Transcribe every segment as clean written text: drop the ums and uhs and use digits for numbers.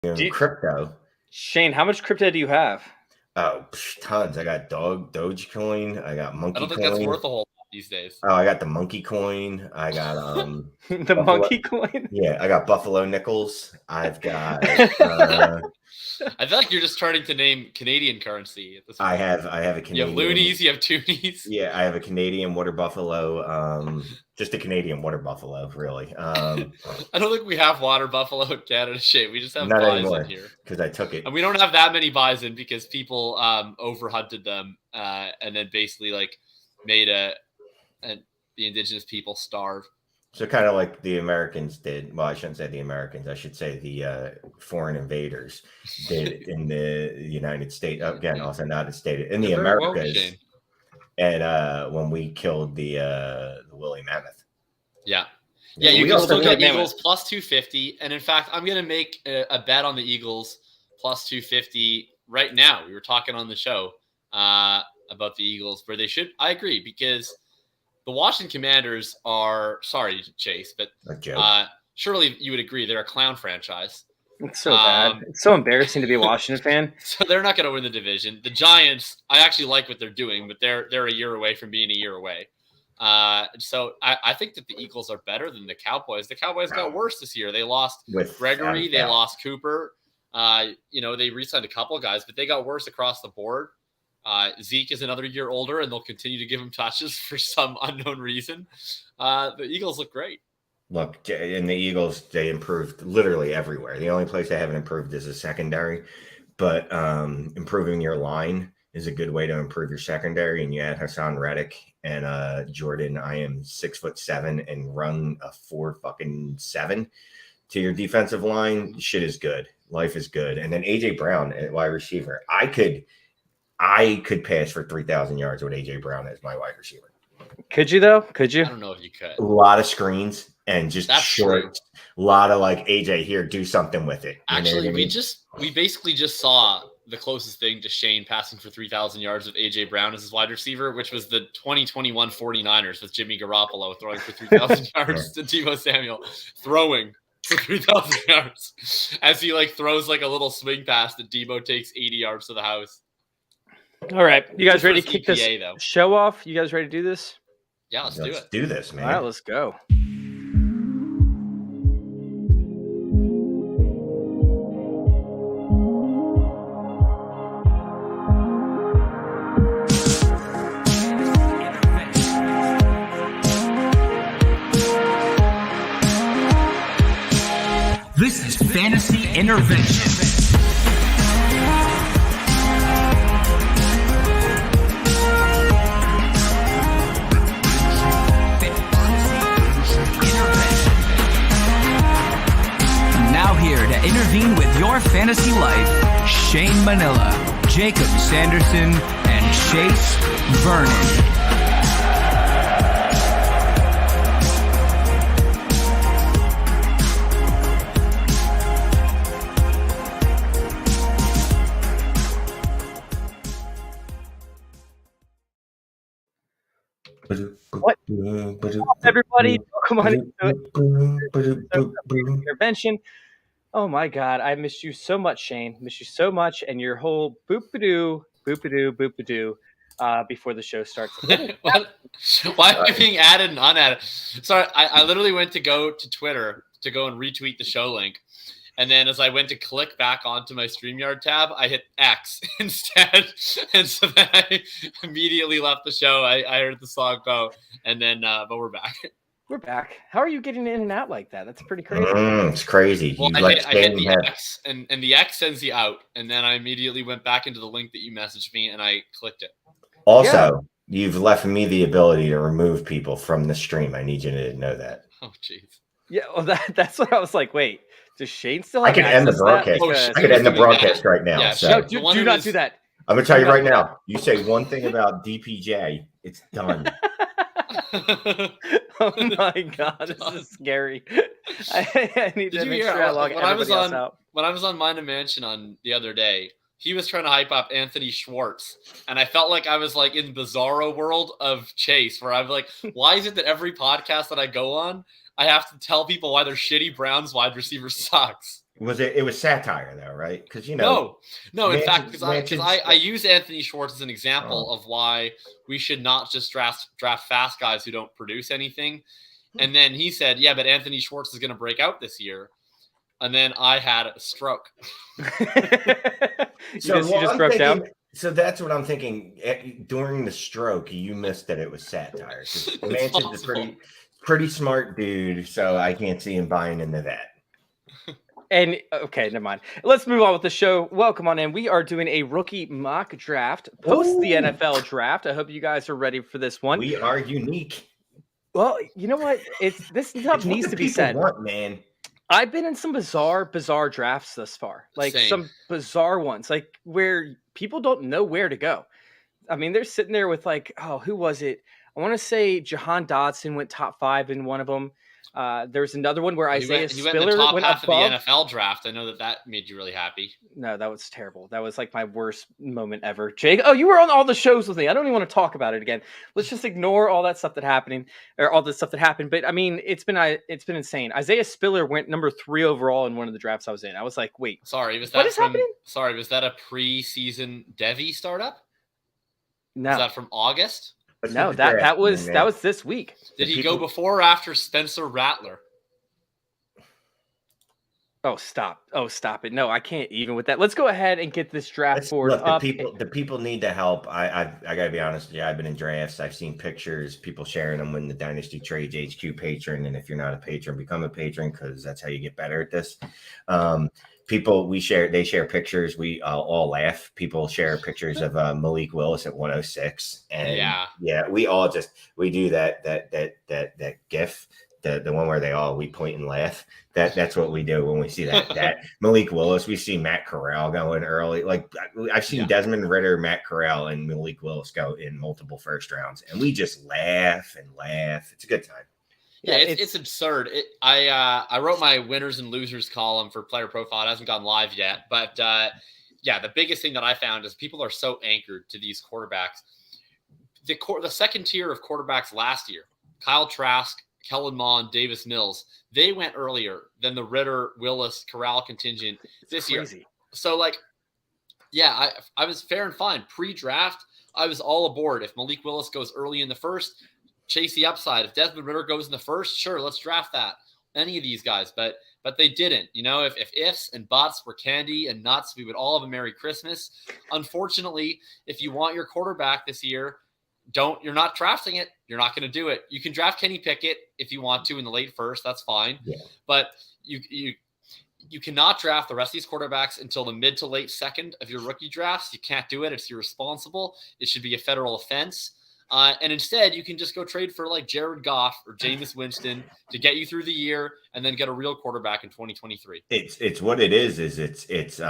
crypto. Shane, how much crypto do you have? Oh, tons. I got Dogecoin. I got Monkey Coin. I don't think that's worth a whole lot these days. Oh, I got the Monkey Coin. I got the Monkey Coin. Yeah, I got Buffalo Nickels. I've got. I feel like you're just starting to name Canadian currency at this point. I have a Canadian. You have loonies. You have toonies. Yeah, I have a Canadian water buffalo. Just a Canadian water buffalo, really. I don't think we have water buffalo in Canada, Shane. We just have not bison anymore, here because I took it. And we don't have that many bison because people overhunted them and then basically like made the indigenous people starve. So kind of like the Americans did. Well, I shouldn't say the Americans. I should say the foreign invaders did in the United States. Again, also not as stated in the Americas. And when we killed the woolly mammoth. Yeah. Yeah, you can still get Eagles plus 250. And in fact, I'm going to make a bet on the Eagles plus 250 right now. We were talking on the show about the Eagles where they should. I agree, because the Washington Commanders are, sorry, Chase, but surely you would agree they're a clown franchise. It's so bad. It's so embarrassing to be a Washington fan. So they're not going to win the division. The Giants, I actually like what they're doing, but they're a year away from being a year away. So I think that the Eagles are better than the Cowboys. The Cowboys got worse this year. They lost with Gregory. They lost Cooper. They re-signed a couple of guys, but they got worse across the board. Zeke is another year older, and they'll continue to give him touches for some unknown reason. The Eagles look great. Look, and the Eagles, they improved literally everywhere. The only place they haven't improved is the secondary, but improving your line is a good way to improve your secondary. And you add Hassan Reddick and Jordan. I am 6'7" and run a 4'7" to your defensive line. Shit is good. Life is good. And then AJ Brown at wide receiver. I could pass for 3,000 yards with AJ Brown as my wide receiver. Could you though? Could you? I don't know if you could. A lot of screens and just That's short. True. A lot of like AJ here, do something with it. Actually, we basically just saw the closest thing to Shane passing for 3,000 yards with AJ Brown as his wide receiver, which was the 2021 49ers with Jimmy Garoppolo throwing for 3,000 yards to Deebo Samuel throwing for 3,000 yards as he like throws like a little swing pass that Deebo takes 80 yards to the house. All right, you guys ready to kick this show off? You guys ready to do this? Yeah, let's do it. Let's do this, man. All right, let's go. This is Fantasy Intervention. Intervene with your fantasy life, Shane Manila, Jacob Sanderson, and Chase Vernon. What? Everybody, welcome on Intervention. Oh my God, I missed you so much, Shane. Missed you so much, and your whole boop-a-doo before the show starts. Why am I being added and unadded? Sorry, I literally went to go to Twitter to go and retweet the show link, and then as I went to click back onto my StreamYard tab, I hit X instead, and so then I immediately left the show. I heard the song go, and then but we're back. We're back. How are you getting in and out like that? That's pretty crazy. It's crazy. Well, I hit the X, and the X sends you out, and then I immediately went back into the link that you messaged me, and I clicked it. Also, you've left me the ability to remove people from the stream. I need you to know that. Oh, jeez. Yeah, well, that's what I was like. Wait, does Shane still have I can end the broadcast. I can end the broadcast right now. Yeah, so. Do not do that. I'm going to tell you right now. You say one thing about DPJ, it's done. Oh my God, this is scary. I need to make sure I log everybody else out. When I was on Mind and Mansion on the other day, he was trying to hype up Anthony Schwartz, and I felt like I was like in bizarro world of Chase, where I'm like, why is it that every podcast that I go on, I have to tell people why their shitty Browns wide receiver sucks? It was satire though, right? Because you know, no. In fact, because Manchin's- I use Anthony Schwartz as an example of why we should not just draft fast guys who don't produce anything. And then he said, "Yeah, but Anthony Schwartz is going to break out this year." And then I had a stroke. you just broke down. So that's what I'm thinking. During the stroke, you missed that it was satire. Manchin's a pretty smart dude, so I can't see him buying into that. And okay, never mind. Let's move on with the show. Welcome on in. We are doing a rookie mock draft post the NFL draft. I hope you guys are ready for this one. We are unique. Well, you know what? This stuff needs to be said. Man. I've been in some bizarre drafts thus far. Like some bizarre ones, like where people don't know where to go. I mean, they're sitting there with like, oh, who was it? I want to say Jahan Dotson went top 5 in one of them. There's another one where Isaiah Spiller went half above. of the NFL draft. I know that made you really happy. No, that was terrible. That was like my worst moment ever. Jake, oh, you were on all the shows with me. I don't even want to talk about it again. Let's just ignore all that stuff that happened. But I mean, it's been insane. Isaiah Spiller went number 3 overall in one of the drafts I was in. I was like, wait, what is happening? Sorry, was that a preseason Devi startup? No, was that from August? No, that was this week. Did he go before or after Spencer Rattler? Oh, stop it. No, I can't even with that. Let's go ahead and get this draft board up. The people need the help. I gotta be honest with you. I've been in drafts. I've seen pictures, people sharing them when the Dynasty Trades HQ patron. And if you're not a patron, become a patron because that's how you get better at this. They share pictures. We all laugh. People share pictures of Malik Willis at 106. And we do that GIF, the one where we point and laugh. That's what we do when we see that Malik Willis. We see Matt Corral going early. Like I've seen Desmond Ritter, Matt Corral, and Malik Willis go in multiple first rounds, and we just laugh and laugh. It's a good time. Yeah, it's absurd. I wrote my winners and losers column for Player Profile. It hasn't gone live yet, but the biggest thing that I found is people are so anchored to these quarterbacks. The second tier of quarterbacks last year, Kyle Trask, Kellen Mond, Davis Mills, they went earlier than the Ritter, Willis, Corral contingent this year. So I was fair and fine. Pre-draft, I was all aboard. If Malik Willis goes early in the first, chase the upside. If Desmond Ritter goes in the first, sure, let's draft that. Any of these guys, but they didn't. You know, if ifs and buts were candy and nuts, we would all have a Merry Christmas. Unfortunately, if you want your quarterback this year, you're not drafting it. You're not going to do it. You can draft Kenny Pickett if you want to in the late first. That's fine. Yeah. But you cannot draft the rest of these quarterbacks until the mid to late second of your rookie drafts. You can't do it. It's irresponsible. It should be a federal offense. And instead, you can just go trade for like Jared Goff or Jameis Winston to get you through the year, and then get a real quarterback in 2023. It's what it is. It's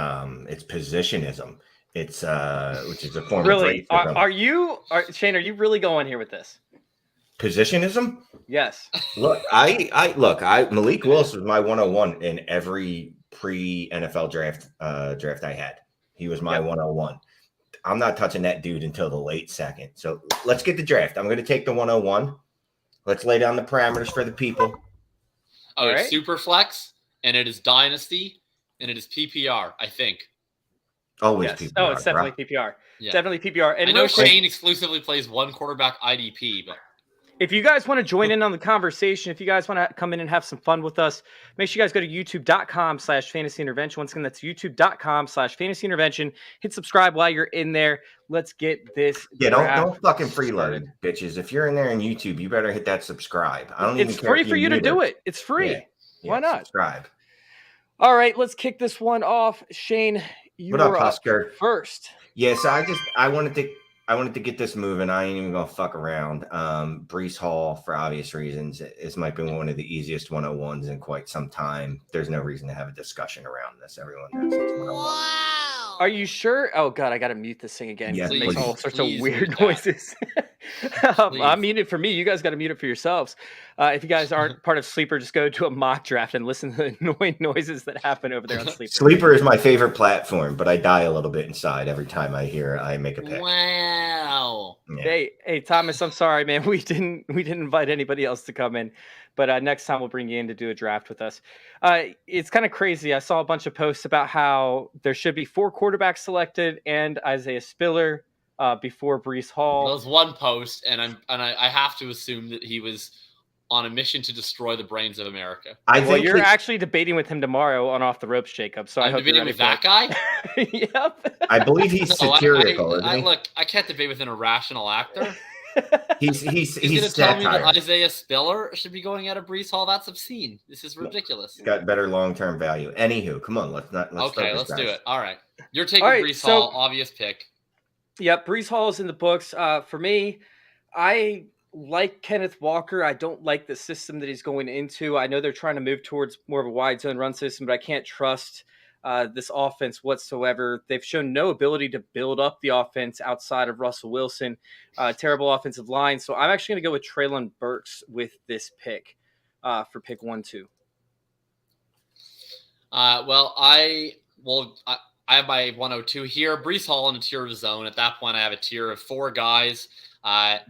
positionism. It's which is a form really. of racism. Shane? Are you really going here with this? Positionism? Yes. Look, Malik Willis was my 101 in every pre-NFL draft I had. He was my 101. I'm not touching that dude until the late second. So let's get the draft. I'm going to take the 101. Let's lay down the parameters for the people. Oh, it's super flex, and it is dynasty, and it is PPR, I think. Always PPR. Oh, it's definitely PPR. Yeah. Definitely PPR. And I know Shane exclusively plays one quarterback IDP, but if you guys want to join in on the conversation, if you guys want to come in and have some fun with us, make sure you guys go to youtube.com/fantasy intervention. Once again, that's youtube.com/fantasy intervention. Hit subscribe while you're in there. Let's get this. Yeah, don't fucking freeload, bitches. If you're in there on YouTube, you better hit that subscribe. I don't even care. It's free for you to do it. It's free. Yeah, Why not? Subscribe. All right, let's kick this one off. Shane, you were up first. Yes, I wanted to get this moving. I ain't even gonna fuck around. Breece Hall, for obvious reasons, this might be one of the easiest 101s in quite some time. There's no reason to have a discussion around this. Everyone knows it's 101. Wow. Are you sure? Oh god, I gotta mute this thing again. Yeah, it makes all sorts of weird noises. I'm muted for me. You guys got to mute it for yourselves. If you guys aren't part of Sleeper, just go to a mock draft and listen to the annoying noises that happen over there on Sleeper. Sleeper is my favorite platform, but I die a little bit inside every time I make a pick. Wow. Yeah. Hey, Thomas, I'm sorry, man. We didn't invite anybody else to come in, but next time we'll bring you in to do a draft with us. It's kind of crazy. I saw a bunch of posts about how there should be 4 quarterbacks selected and Isaiah Spiller before Breece Hall. There was one post, and I have to assume that he was on a mission to destroy the brains of America. Well, you're actually debating with him tomorrow on Off the Ropes, Jacob. So I hope you're ready with that guy. Yep. I believe he's satirical. Look, I can't debate with an irrational actor. He's going to tell me that Isaiah Spiller should be going out of Breece Hall. That's obscene. This is ridiculous. He's got better long-term value. Anywho, come on, let's do it. All right, you're taking Breece Hall, obvious pick. Yep, Breece Hall is in the books. For me, I like Kenneth Walker. I don't like the system that he's going into. I know they're trying to move towards more of a wide zone run system, but I can't trust this offense whatsoever. They've shown no ability to build up the offense outside of Russell Wilson. Terrible offensive line. So I'm actually going to go with Treylon Burks with this pick for pick 1-2. I have my 102 here. Breece Hall in a tier of his own. At that point, I have a tier of 4 guys.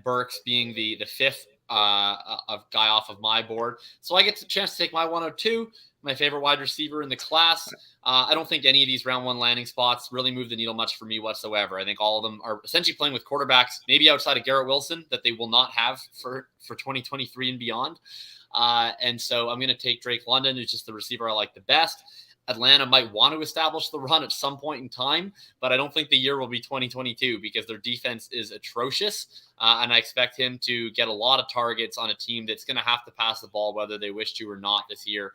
Burks being the 5th guy off of my board. So I get the chance to take my 102, my favorite wide receiver in the class. I don't think any of these round 1 landing spots really move the needle much for me whatsoever. I think all of them are essentially playing with quarterbacks, maybe outside of Garrett Wilson, that they will not have for 2023 and beyond. And so I'm going to take Drake London, who's just the receiver I like the best. Atlanta might want to establish the run at some point in time, but I don't think the year will be 2022 because their defense is atrocious. And I expect him to get a lot of targets on a team that's going to have to pass the ball, whether they wish to or not this year.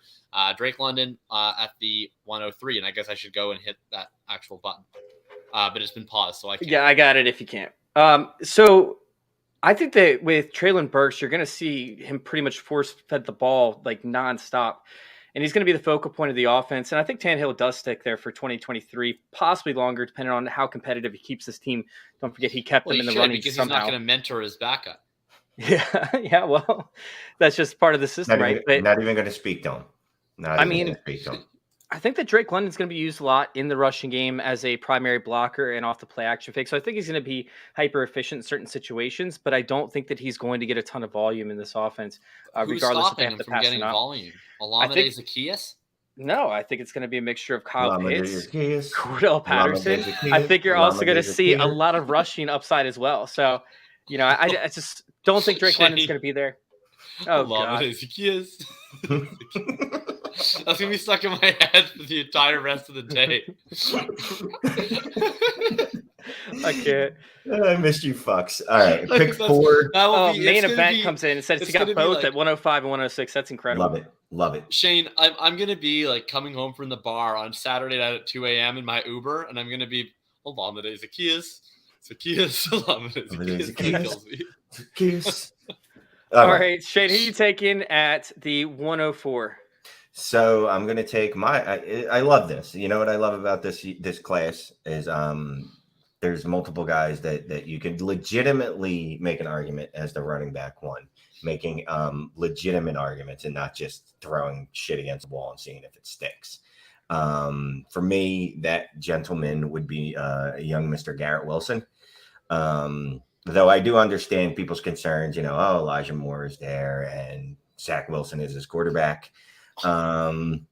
Drake London at the 103. And I guess I should go and hit that actual button. But it's been paused, so I can't. Yeah, I got it if you can't. So I think that with Treylon Burks, you're going to see him pretty much force-fed the ball like nonstop. And he's going to be the focal point of the offense. And I think Tannehill does stick there for 2023, possibly longer, depending on how competitive he keeps his team. Don't forget he kept them in the running because somehow. He's not going to mentor his backup. Yeah, well, that's just part of the system, right? But not even going to speak to him. I think that Drake London's going to be used a lot in the rushing game as a primary blocker and off the play action fake. So I think he's going to be hyper efficient in certain situations, but I don't think that he's going to get a ton of volume in this offense, regardless if they have to pass or not. Volume? Olamide Zaccheaus? No, I think it's going to be a mixture of Kyle Pitts, Cordell Patterson. I think you're also going to see a lot of rushing upside as well. So, I just don't think Drake London's going to be there. Oh, God. That's going to be stuck in my head for the entire rest of the day. I can't. I missed you fucks. All right. Pick 4. Main event comes in and says he got both at 105 and 106. That's incredible. Love it. Shane, I'm going to be like coming home from the bar on Saturday night at 2 a.m. in my Uber, and I'm going to be, Olamide Zaccheaus. All right, Shane, who are you taking at the 104? So I'm going to take I love this. You know what I love about this class is there's multiple guys that you can legitimately make an argument as the running back one, making legitimate arguments and not just throwing shit against the wall and seeing if it sticks. For me, that gentleman would be a young Mr. Garrett Wilson. Though I do understand people's concerns, Elijah Moore is there and Zach Wilson is his quarterback. Look,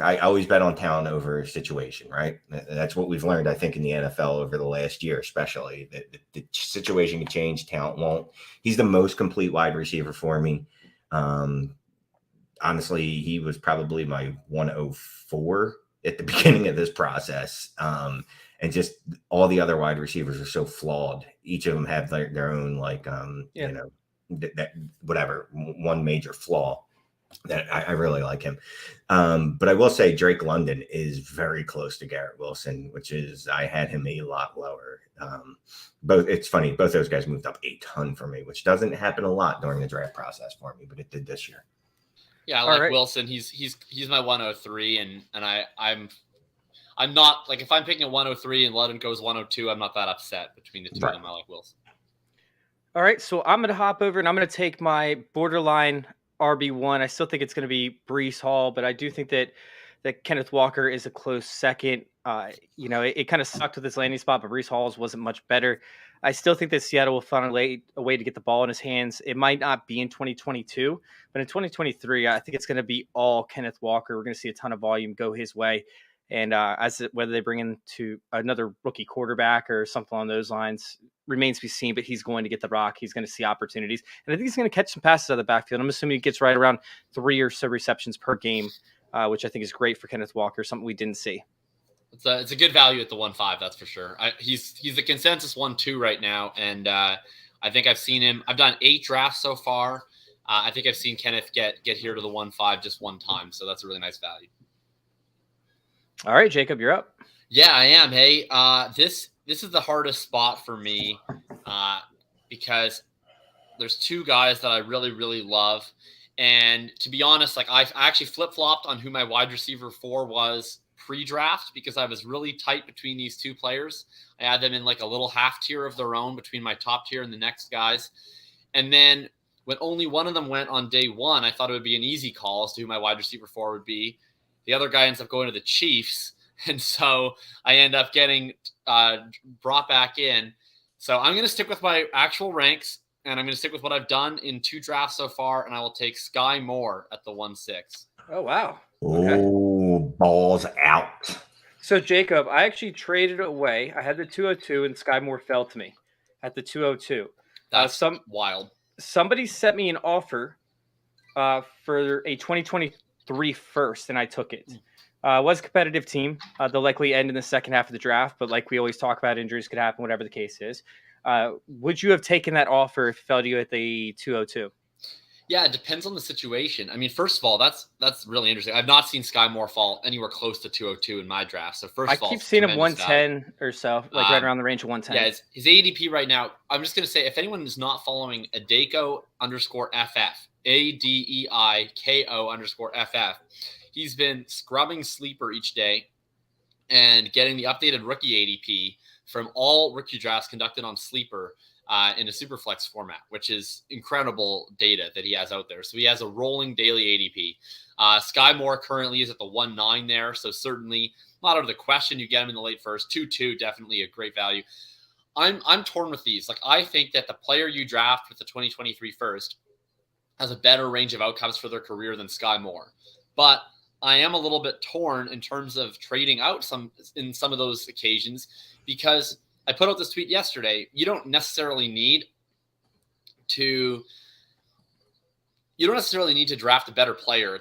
I always bet on talent over situation, right? That's what we've learned, I think, in the NFL over the last year, especially. The situation can change, talent won't. He's the most complete wide receiver for me. Honestly, he was probably my 104 at the beginning of this process. And just all the other wide receivers are so flawed. Each of them have their own, one major flaw that I really like him. But I will say Drake London is very close to Garrett Wilson, which is, I had him a lot lower. It's funny, both those guys moved up a ton for me, which doesn't happen a lot during the draft process for me, but it did this year. Yeah, I like Wilson. He's my 103, and I'm not, like, if I'm picking a 103 and London goes 102, I'm not that upset between the two of them. I like Wilson. All right, so I'm going to hop over and I'm going to take my borderline RB1. I still think it's going to be Breece Hall, but I do think that Kenneth Walker is a close second. It kind of sucked with his landing spot, but Breece Hall's wasn't much better. I still think that Seattle will find a way to get the ball in his hands. It might not be in 2022, but in 2023, I think it's going to be all Kenneth Walker. We're going to see a ton of volume go his way. And whether they bring in to another rookie quarterback or something along those lines remains to be seen, but he's going to get the rock. He's going to see opportunities. And I think he's going to catch some passes out of the backfield. I'm assuming he gets right around 3 or so receptions per game, which I think is great for Kenneth Walker, something we didn't see. It's a good value at the 1.5, that's for sure. He's the consensus 1.2 right now, and I think I've seen him. I've done 8 drafts so far. I think I've seen Kenneth get here to the 1.5 just one time, so that's a really nice value. All right, Jacob, you're up. Yeah, I am. Hey, this is the hardest spot for me because there's 2 guys that I really, really love. And to be honest, like I actually flip-flopped on who my wide receiver 4 was pre-draft because I was really tight between these 2 players. I had them in like a little half tier of their own between my top tier and the next guys. And then when only one of them went on day 1, I thought it would be an easy call as to who my wide receiver 4 would be. The other guy ends up going to the Chiefs, and so I end up getting brought back in. So I'm going to stick with my actual ranks, and I'm going to stick with what I've done in 2 drafts so far, and I will take Sky Moore at the 1.6. Oh, wow. Okay. Oh, balls out. So, Jacob, I actually traded away. I had the 202, and Sky Moore fell to me at the 202. That's wild. Somebody sent me an offer for a 2023 first, and I took it. Was a competitive team. They'll likely end in the second half of the draft, but like we always talk about, injuries could happen, whatever the case is. Would you have taken that offer if it fell to you at the 202? Yeah, it depends on the situation. I mean, first of all, that's really interesting. I've not seen Sky Moore fall anywhere close to 202 in my draft. So first of all, I keep seeing him 110 or so, like right around the range of 110. Yeah, his ADP right now, I'm just going to say, if anyone is not following Adeiko_FF, ADEIKO_FF, he's been scrubbing Sleeper each day and getting the updated rookie ADP from all rookie drafts conducted on Sleeper in a Superflex format, which is incredible data that he has out there. So he has a rolling daily ADP. Sky Moore currently is at the 1.9 there, so certainly not out of the question you get him in the late first. 2.2, definitely a great value. I'm torn with these. Like, I think that the player you draft with the 2023 first has a better range of outcomes for their career than Sky Moore. But I am a little bit torn in terms of trading out in some of those occasions, because I put out this tweet yesterday. You don't necessarily need to draft a better player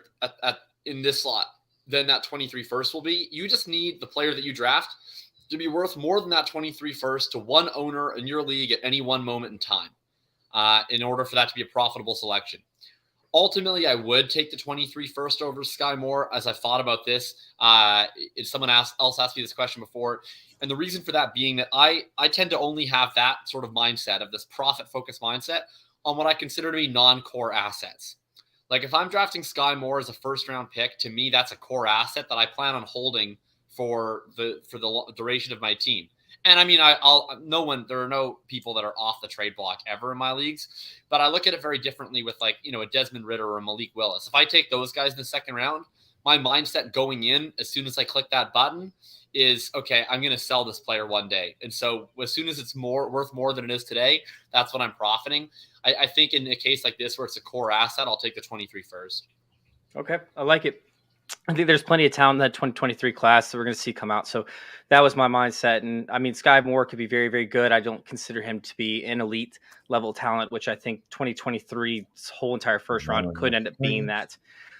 in this slot than that 23 first will be. You just need the player that you draft to be worth more than that 23 first to one owner in your league at any one moment in time in order for that to be a profitable selection. Ultimately, I would take the 23 first over Sky Moore as I thought about this. Someone else asked me this question before. And the reason for that being that I tend to only have that sort of mindset of this profit-focused mindset on what I consider to be non-core assets. Like, if I'm drafting Sky Moore as a first-round pick, to me, that's a core asset that I plan on holding for the duration of my team. And I mean, there are no people that are off the trade block ever in my leagues, but I look at it very differently with, like, a Desmond Ritter or a Malik Willis. If I take those guys in the second round, my mindset going in as soon as I click that button is, okay, I'm going to sell this player one day. And so as soon as it's worth more than it is today, that's when I'm profiting. I think in a case like this where it's a core asset, I'll take the 23 first. Okay, I like it. I think there's plenty of talent in that 2023 class that we're going to see come out. So that was my mindset. And I mean, Sky Moore could be very, very good. I don't consider him to be an elite level talent, which I think 2023's whole entire first round could end up being that.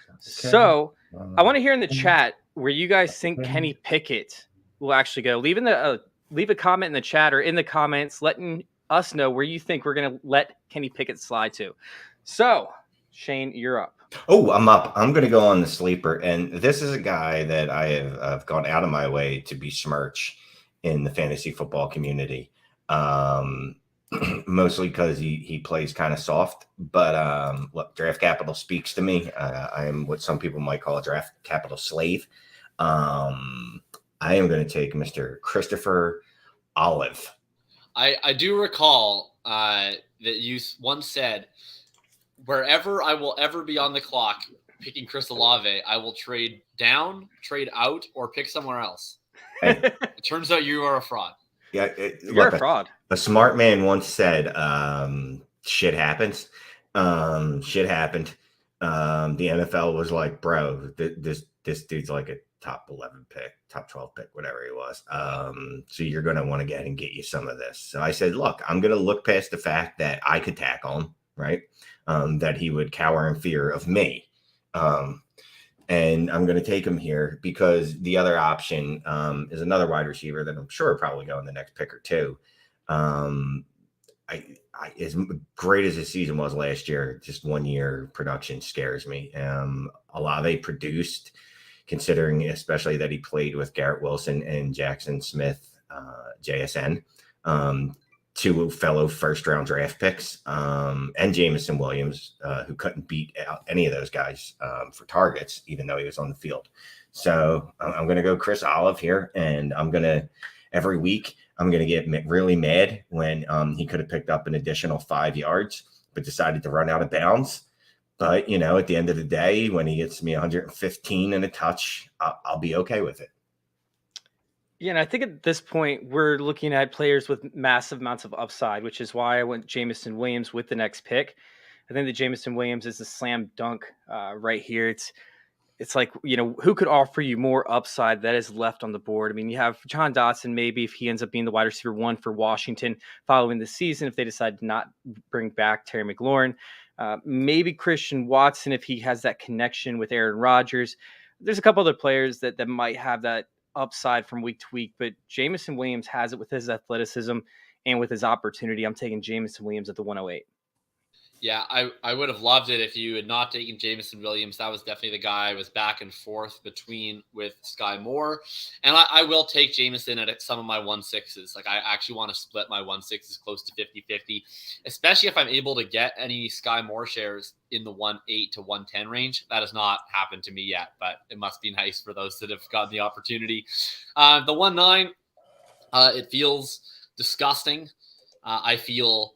Okay. So I want to hear in the chat where you guys think Kenny Pickett will actually go. Leave a comment in the chat or in the comments, letting us know where you think we're going to let Kenny Pickett slide to. So Shane, you're up. Oh, I'm up. I'm going to go on the sleeper. And this is a guy that I have gone out of my way to besmirch in the fantasy football community. Mostly because he plays kind of soft. But look, draft capital speaks to me. I am what some people might call a draft capital slave. I am going to take Mr. Christopher Olive. I do recall that you once said, wherever I will ever be on the clock picking Chris Olave, I will trade down, trade out, or pick somewhere else. Hey. It turns out you are a fraud. Yeah, you're a fraud. A smart man once said, shit happens. Shit happened. The NFL was like, bro, this dude's like a top 11 pick, top 12 pick, whatever he was. So you're going to want to get and get you some of this. So I said, look, I'm going to look past the fact that I could tackle him, right? That he would cower in fear of me. And I'm going to take him here because the other option is another wide receiver that I'm sure will probably go in the next pick or two. As great as his season was last year, just 1 year production scares me. Olave produced, considering especially that he played with Garrett Wilson and Jackson Smith, JSN, two fellow first-round draft picks, and Jameson Williams, who couldn't beat out any of those guys for targets, even though he was on the field. So I'm going to go Chris Olave here, and I'm going to every week I'm going to get really mad when he could have picked up an additional 5 yards, but decided to run out of bounds. But, you know, at the end of the day, when he gets me 115 and a touch, I'll be okay with it. Yeah, and I think at this point, we're looking at players with massive amounts of upside, which is why I went Jameson Williams with the next pick. I think that Jameson Williams is a slam dunk right here. It's like, you know, who could offer you more upside that is left on the board? I mean, you have John Dotson, maybe if he ends up being the wide receiver 1 for Washington following the season, if they decide to not bring back Terry McLaurin. Maybe Christian Watson, if he has that connection with Aaron Rodgers. There's a couple other players that might have that upside from week to week, but Jameson Williams has it with his athleticism and with his opportunity. I'm taking Jameson Williams at the 108. Yeah, I would have loved it if you had not taken Jameson Williams. That was definitely the guy I was back and forth between with Sky Moore. And I will take Jameson at some of my 1.6s. Like, I actually want to split my 1.6s close to 50-50, especially if I'm able to get any Sky Moore shares in the 1.8 to 1.10 range. That has not happened to me yet, but it must be nice for those that have gotten the opportunity. The 1.9, it feels disgusting. I feel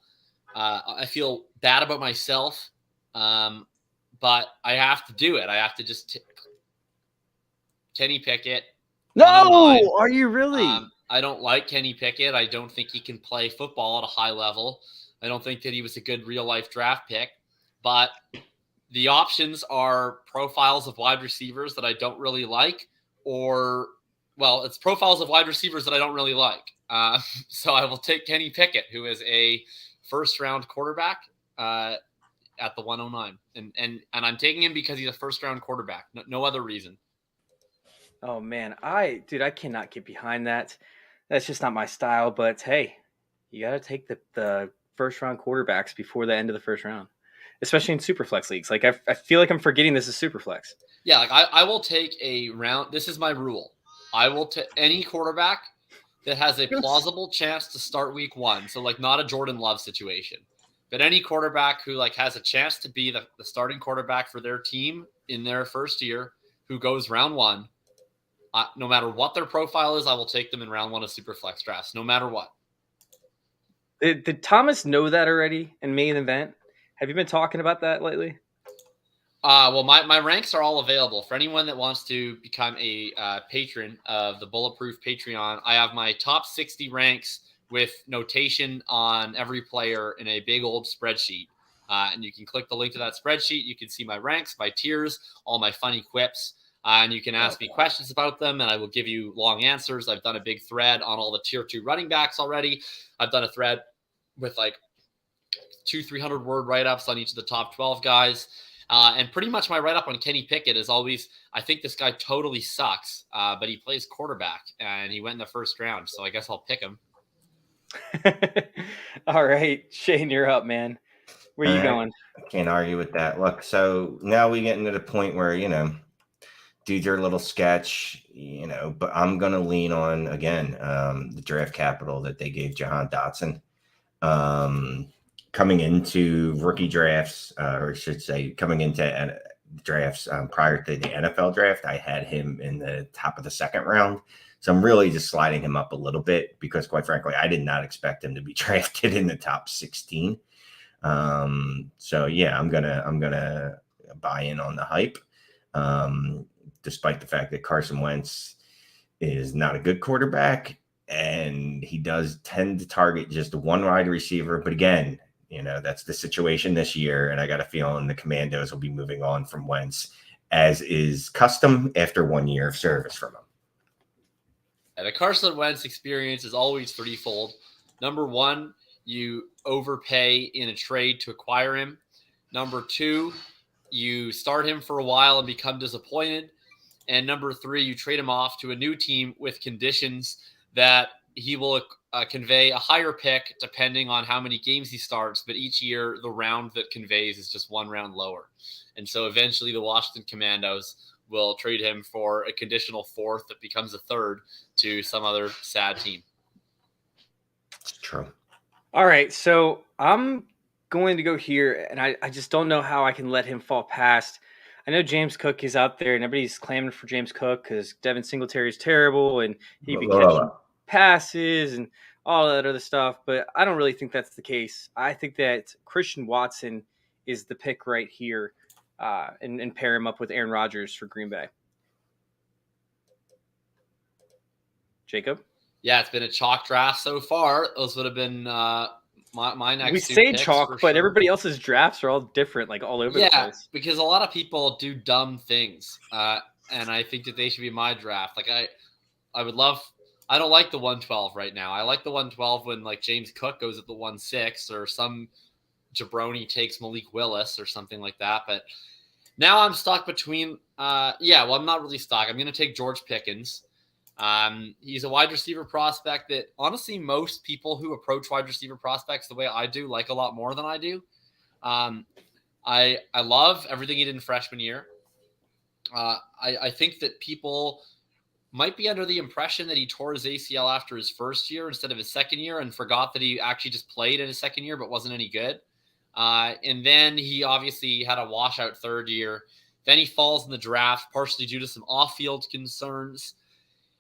bad about myself, but I have to do it. I have to just Kenny Pickett. No, are you really? I don't like Kenny Pickett. I don't think he can play football at a high level. I don't think that he was a good real-life draft pick, but the options are profiles of wide receivers that I don't really like, it's profiles of wide receivers that I don't really like. So I will take Kenny Pickett, who is a first-round quarterback at the 109. And I'm taking him because he's a first-round quarterback. No other reason. Oh, man. I cannot get behind that. That's just not my style. But, hey, you got to take the first-round quarterbacks before the end of the first round, especially in Superflex leagues. Like, I feel like I'm forgetting this is Superflex. Yeah, like I will take a round. This is my rule. I will take any quarterback that has a plausible chance to start week 1. So, like, not a Jordan Love situation, but any quarterback who, like, has a chance to be the starting quarterback for their team in their first year, who goes round 1, no matter what their profile is, I will take them in round 1 of Superflex drafts, no matter what. Did Thomas know that already in main event? Have you been talking about that lately? Well, my ranks are all available for anyone that wants to become a patron of the Bulletproof Patreon. I have my top 60 ranks with notation on every player in a big old spreadsheet. And you can click the link to that spreadsheet. You can see my ranks, my tiers, all my funny quips. And you can ask me questions about them, and I will give you long answers. I've done a big thread on all the tier 2 running backs already. I've done a thread with like 200-300 word write-ups on each of the top 12 guys. And pretty much my write-up on Kenny Pickett is always, I think this guy totally sucks, but he plays quarterback, and he went in the first round, so I guess I'll pick him. All right, Shane, you're up, man. Where are you going? I can't argue with that. Look, so now we get into the point where, you know, dudes are a little sketch, you know, but I'm going to lean on, again, the draft capital that they gave Jahan Dotson. Coming into rookie drafts, or I should say coming into drafts prior to the NFL draft, I had him in the top of the second round. So I'm really just sliding him up a little bit because, quite frankly, I did not expect him to be drafted in the top 16. So yeah, I'm gonna buy in on the hype, despite the fact that Carson Wentz is not a good quarterback, and he does tend to target just one wide receiver. But again, that's the situation this year, and I got a feeling the Commandos will be moving on from Wentz, as is custom after 1 year of service from him. And the Carson Wentz experience is always threefold. Number one, you overpay in a trade to acquire him. Number two, you start him for a while and become disappointed. And number three, you trade him off to a new team with conditions that he will convey a higher pick depending on how many games he starts. But each year, the round that conveys is just one round lower. And so eventually the Washington Commandos will trade him for a conditional fourth that becomes a third to some other sad team. It's true. All right, so I'm going to go here, and I just don't know how I can let him fall past. I know James Cook is out there, and everybody's clamoring for James Cook because Devin Singletary is terrible, and he'd be catching passes and all that other stuff, but I don't really think that's the case. I think that Christian Watson is the pick right here, and pair him up with Aaron Rodgers for Green Bay. Jacob? Yeah, it's been a chalk draft so far. Those would have been my next. We say chalk, but everybody else's drafts are all different, like all over the place. Yeah, because a lot of people do dumb things, and I think that they should be my draft. Like I would love. I don't like the 112 right now. I like the 112 when like James Cook goes at the 1-6 or some jabroni takes Malik Willis or something like that. But now I'm stuck between. I'm not really stuck. I'm going to take George Pickens. He's a wide receiver prospect that honestly most people who approach wide receiver prospects the way I do like a lot more than I do. I love everything he did in freshman year. I think that people might be under the impression that he tore his ACL after his first year instead of his second year and forgot that he actually just played in his second year but wasn't any good. And then he obviously had a washout third year. Then he falls in the draft partially due to some off-field concerns.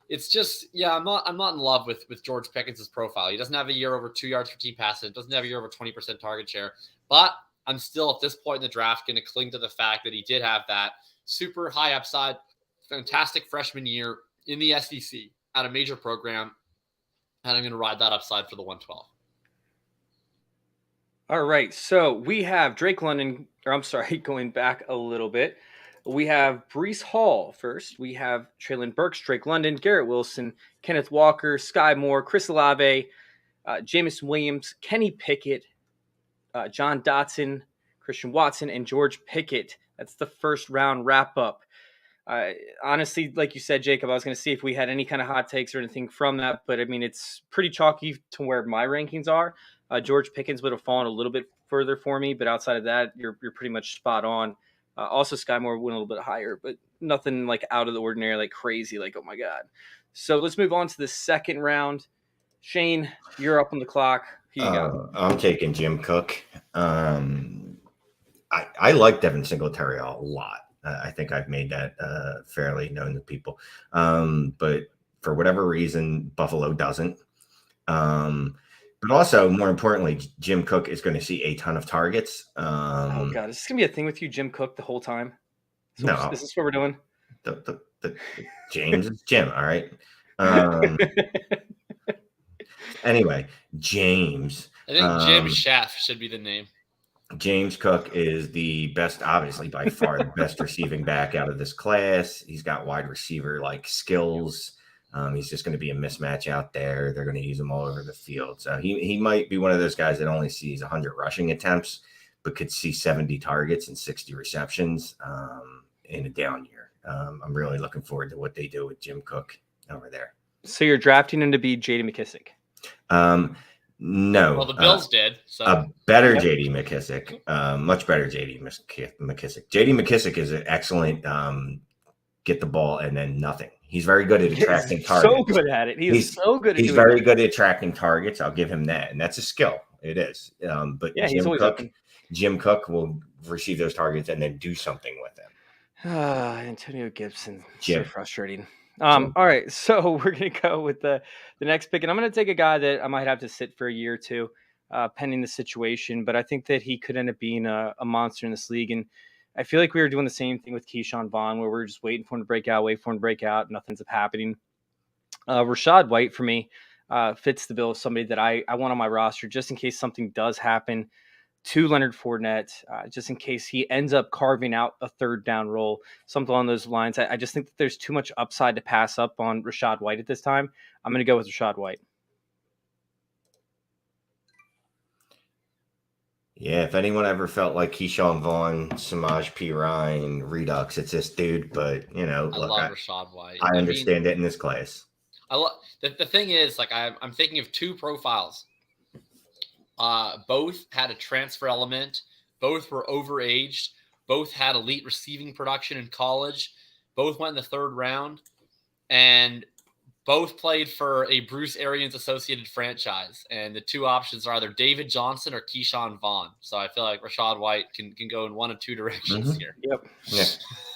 It's just, I'm not in love with George Pickens' profile. He doesn't have a year over 2 yards per team passing. Doesn't have a year over 20% target share. But I'm still at this point in the draft going to cling to the fact that he did have that super high upside, fantastic freshman year in the SEC at a major program. And I'm going to ride that upside for the 112. All right. So we have going back a little bit. We have Breece Hall first. We have Treylon Burks, Drake London, Garrett Wilson, Kenneth Walker, Sky Moore, Chris Olave, Jameson Williams, Kenny Pickett, John Dotson, Christian Watson, and George Pickett. That's the first round wrap up. Honestly, like you said, Jacob, I was going to see if we had any kind of hot takes or anything from that, but I mean, it's pretty chalky to where my rankings are. George Pickens would have fallen a little bit further for me, but outside of that, you're pretty much spot on. Also, Sky Moore went a little bit higher, but nothing like out of the ordinary, like crazy, like, oh my God. So let's move on to the second round. Shane, you're up on the clock. Who you got? I'm taking Jim Cook. I like Devin Singletary a lot. I think I've made that fairly known to people. But for whatever reason, Buffalo doesn't. But also, more importantly, Jim Cook is going to see a ton of targets. Oh, God. Is this going to be a thing with you, Jim Cook, the whole time? No. Is this what we're doing? The James is Jim, all right? Anyway, James. I think Jim Chef should be the name. James Cook is the best, obviously, by far the best receiving back out of this class. He's got wide receiver-like skills. He's just going to be a mismatch out there. They're going to use him all over the field. So he might be one of those guys that only sees 100 rushing attempts, but could see 70 targets and 60 receptions in a down year. I'm really looking forward to what they do with Jim Cook over there. So you're drafting him to be J.D. McKissick? No. Well, the Bills did. So. A better J.D. McKissick, much better J.D. McKissick. J.D. McKissick is an excellent get the ball and then nothing. He's very good at attracting targets. So good at it. He's so good at it. He's very good at attracting targets. I'll give him that. And that's a skill. It is. But yeah, Jim Cook will receive those targets and then do something with them. Antonio Gibson. Jim. So frustrating. All right, so we're going to go with the next pick, and I'm going to take a guy that I might have to sit for a year or two, pending the situation, but I think that he could end up being a monster in this league, and I feel like we were doing the same thing with Keyshawn Vaughn, where we're just waiting for him to break out, nothing's happening. Rachaad White, for me, fits the bill of somebody that I want on my roster, just in case something does happen to Leonard Fournette, just in case he ends up carving out a third down role, something along those lines. I just think that there's too much upside to pass up on Rachaad White at this time. I'm going to go with Rachaad White. Yeah, if anyone ever felt like Keyshawn Vaughn, Samaj P. Ryan, Redux, it's this dude. But, I love Rachaad White. I understand it in this class. The thing is, like, I'm thinking of two profiles. Both had a transfer element. Both were overaged. Both had elite receiving production in college. Both went in the third round. And both played for a Bruce Arians associated franchise. And the two options are either David Johnson or Keyshawn Vaughn. So I feel like Rachaad White can go in one of two directions here. Yep.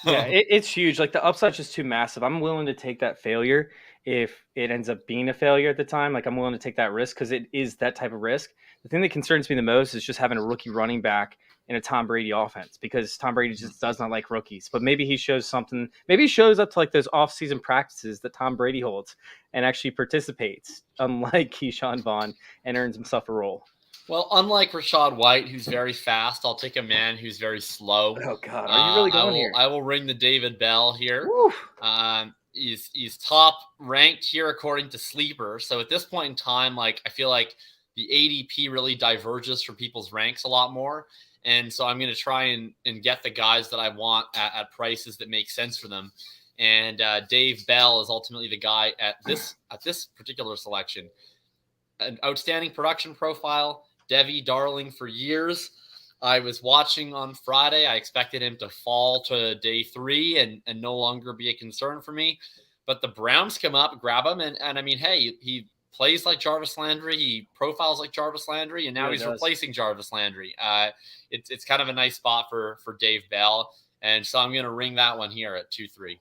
Yeah, it's huge. Like, the upside's just too massive. I'm willing to take that failure if it ends up being a failure at the time. Like, I'm willing to take that risk because it is that type of risk. The thing that concerns me the most is just having a rookie running back in a Tom Brady offense, because Tom Brady just does not like rookies. But maybe he shows something. Maybe he shows up to like those off-season practices that Tom Brady holds and actually participates, unlike Keyshawn Vaughn, and earns himself a role. Well, unlike Rachaad White, who's very fast, I'll take a man who's very slow. Oh, God. Are you really going here? I will ring the David Bell here. Woo. He's top ranked here according to Sleeper. So at this point in time, like, I feel like the ADP really diverges from people's ranks a lot more. And so I'm going to try and get the guys that I want at prices that make sense for them. And Dave Bell is ultimately the guy at this particular selection. An outstanding production profile, Devi Darling for years. I was watching on Friday. I expected him to fall to day 3 and no longer be a concern for me. But the Browns come up, grab him, and I mean, hey, he plays like Jarvis Landry. He profiles like Jarvis Landry, and now he's replacing Jarvis Landry. It's kind of a nice spot for Dave Bell. And so I'm going to ring that one here at 2-3.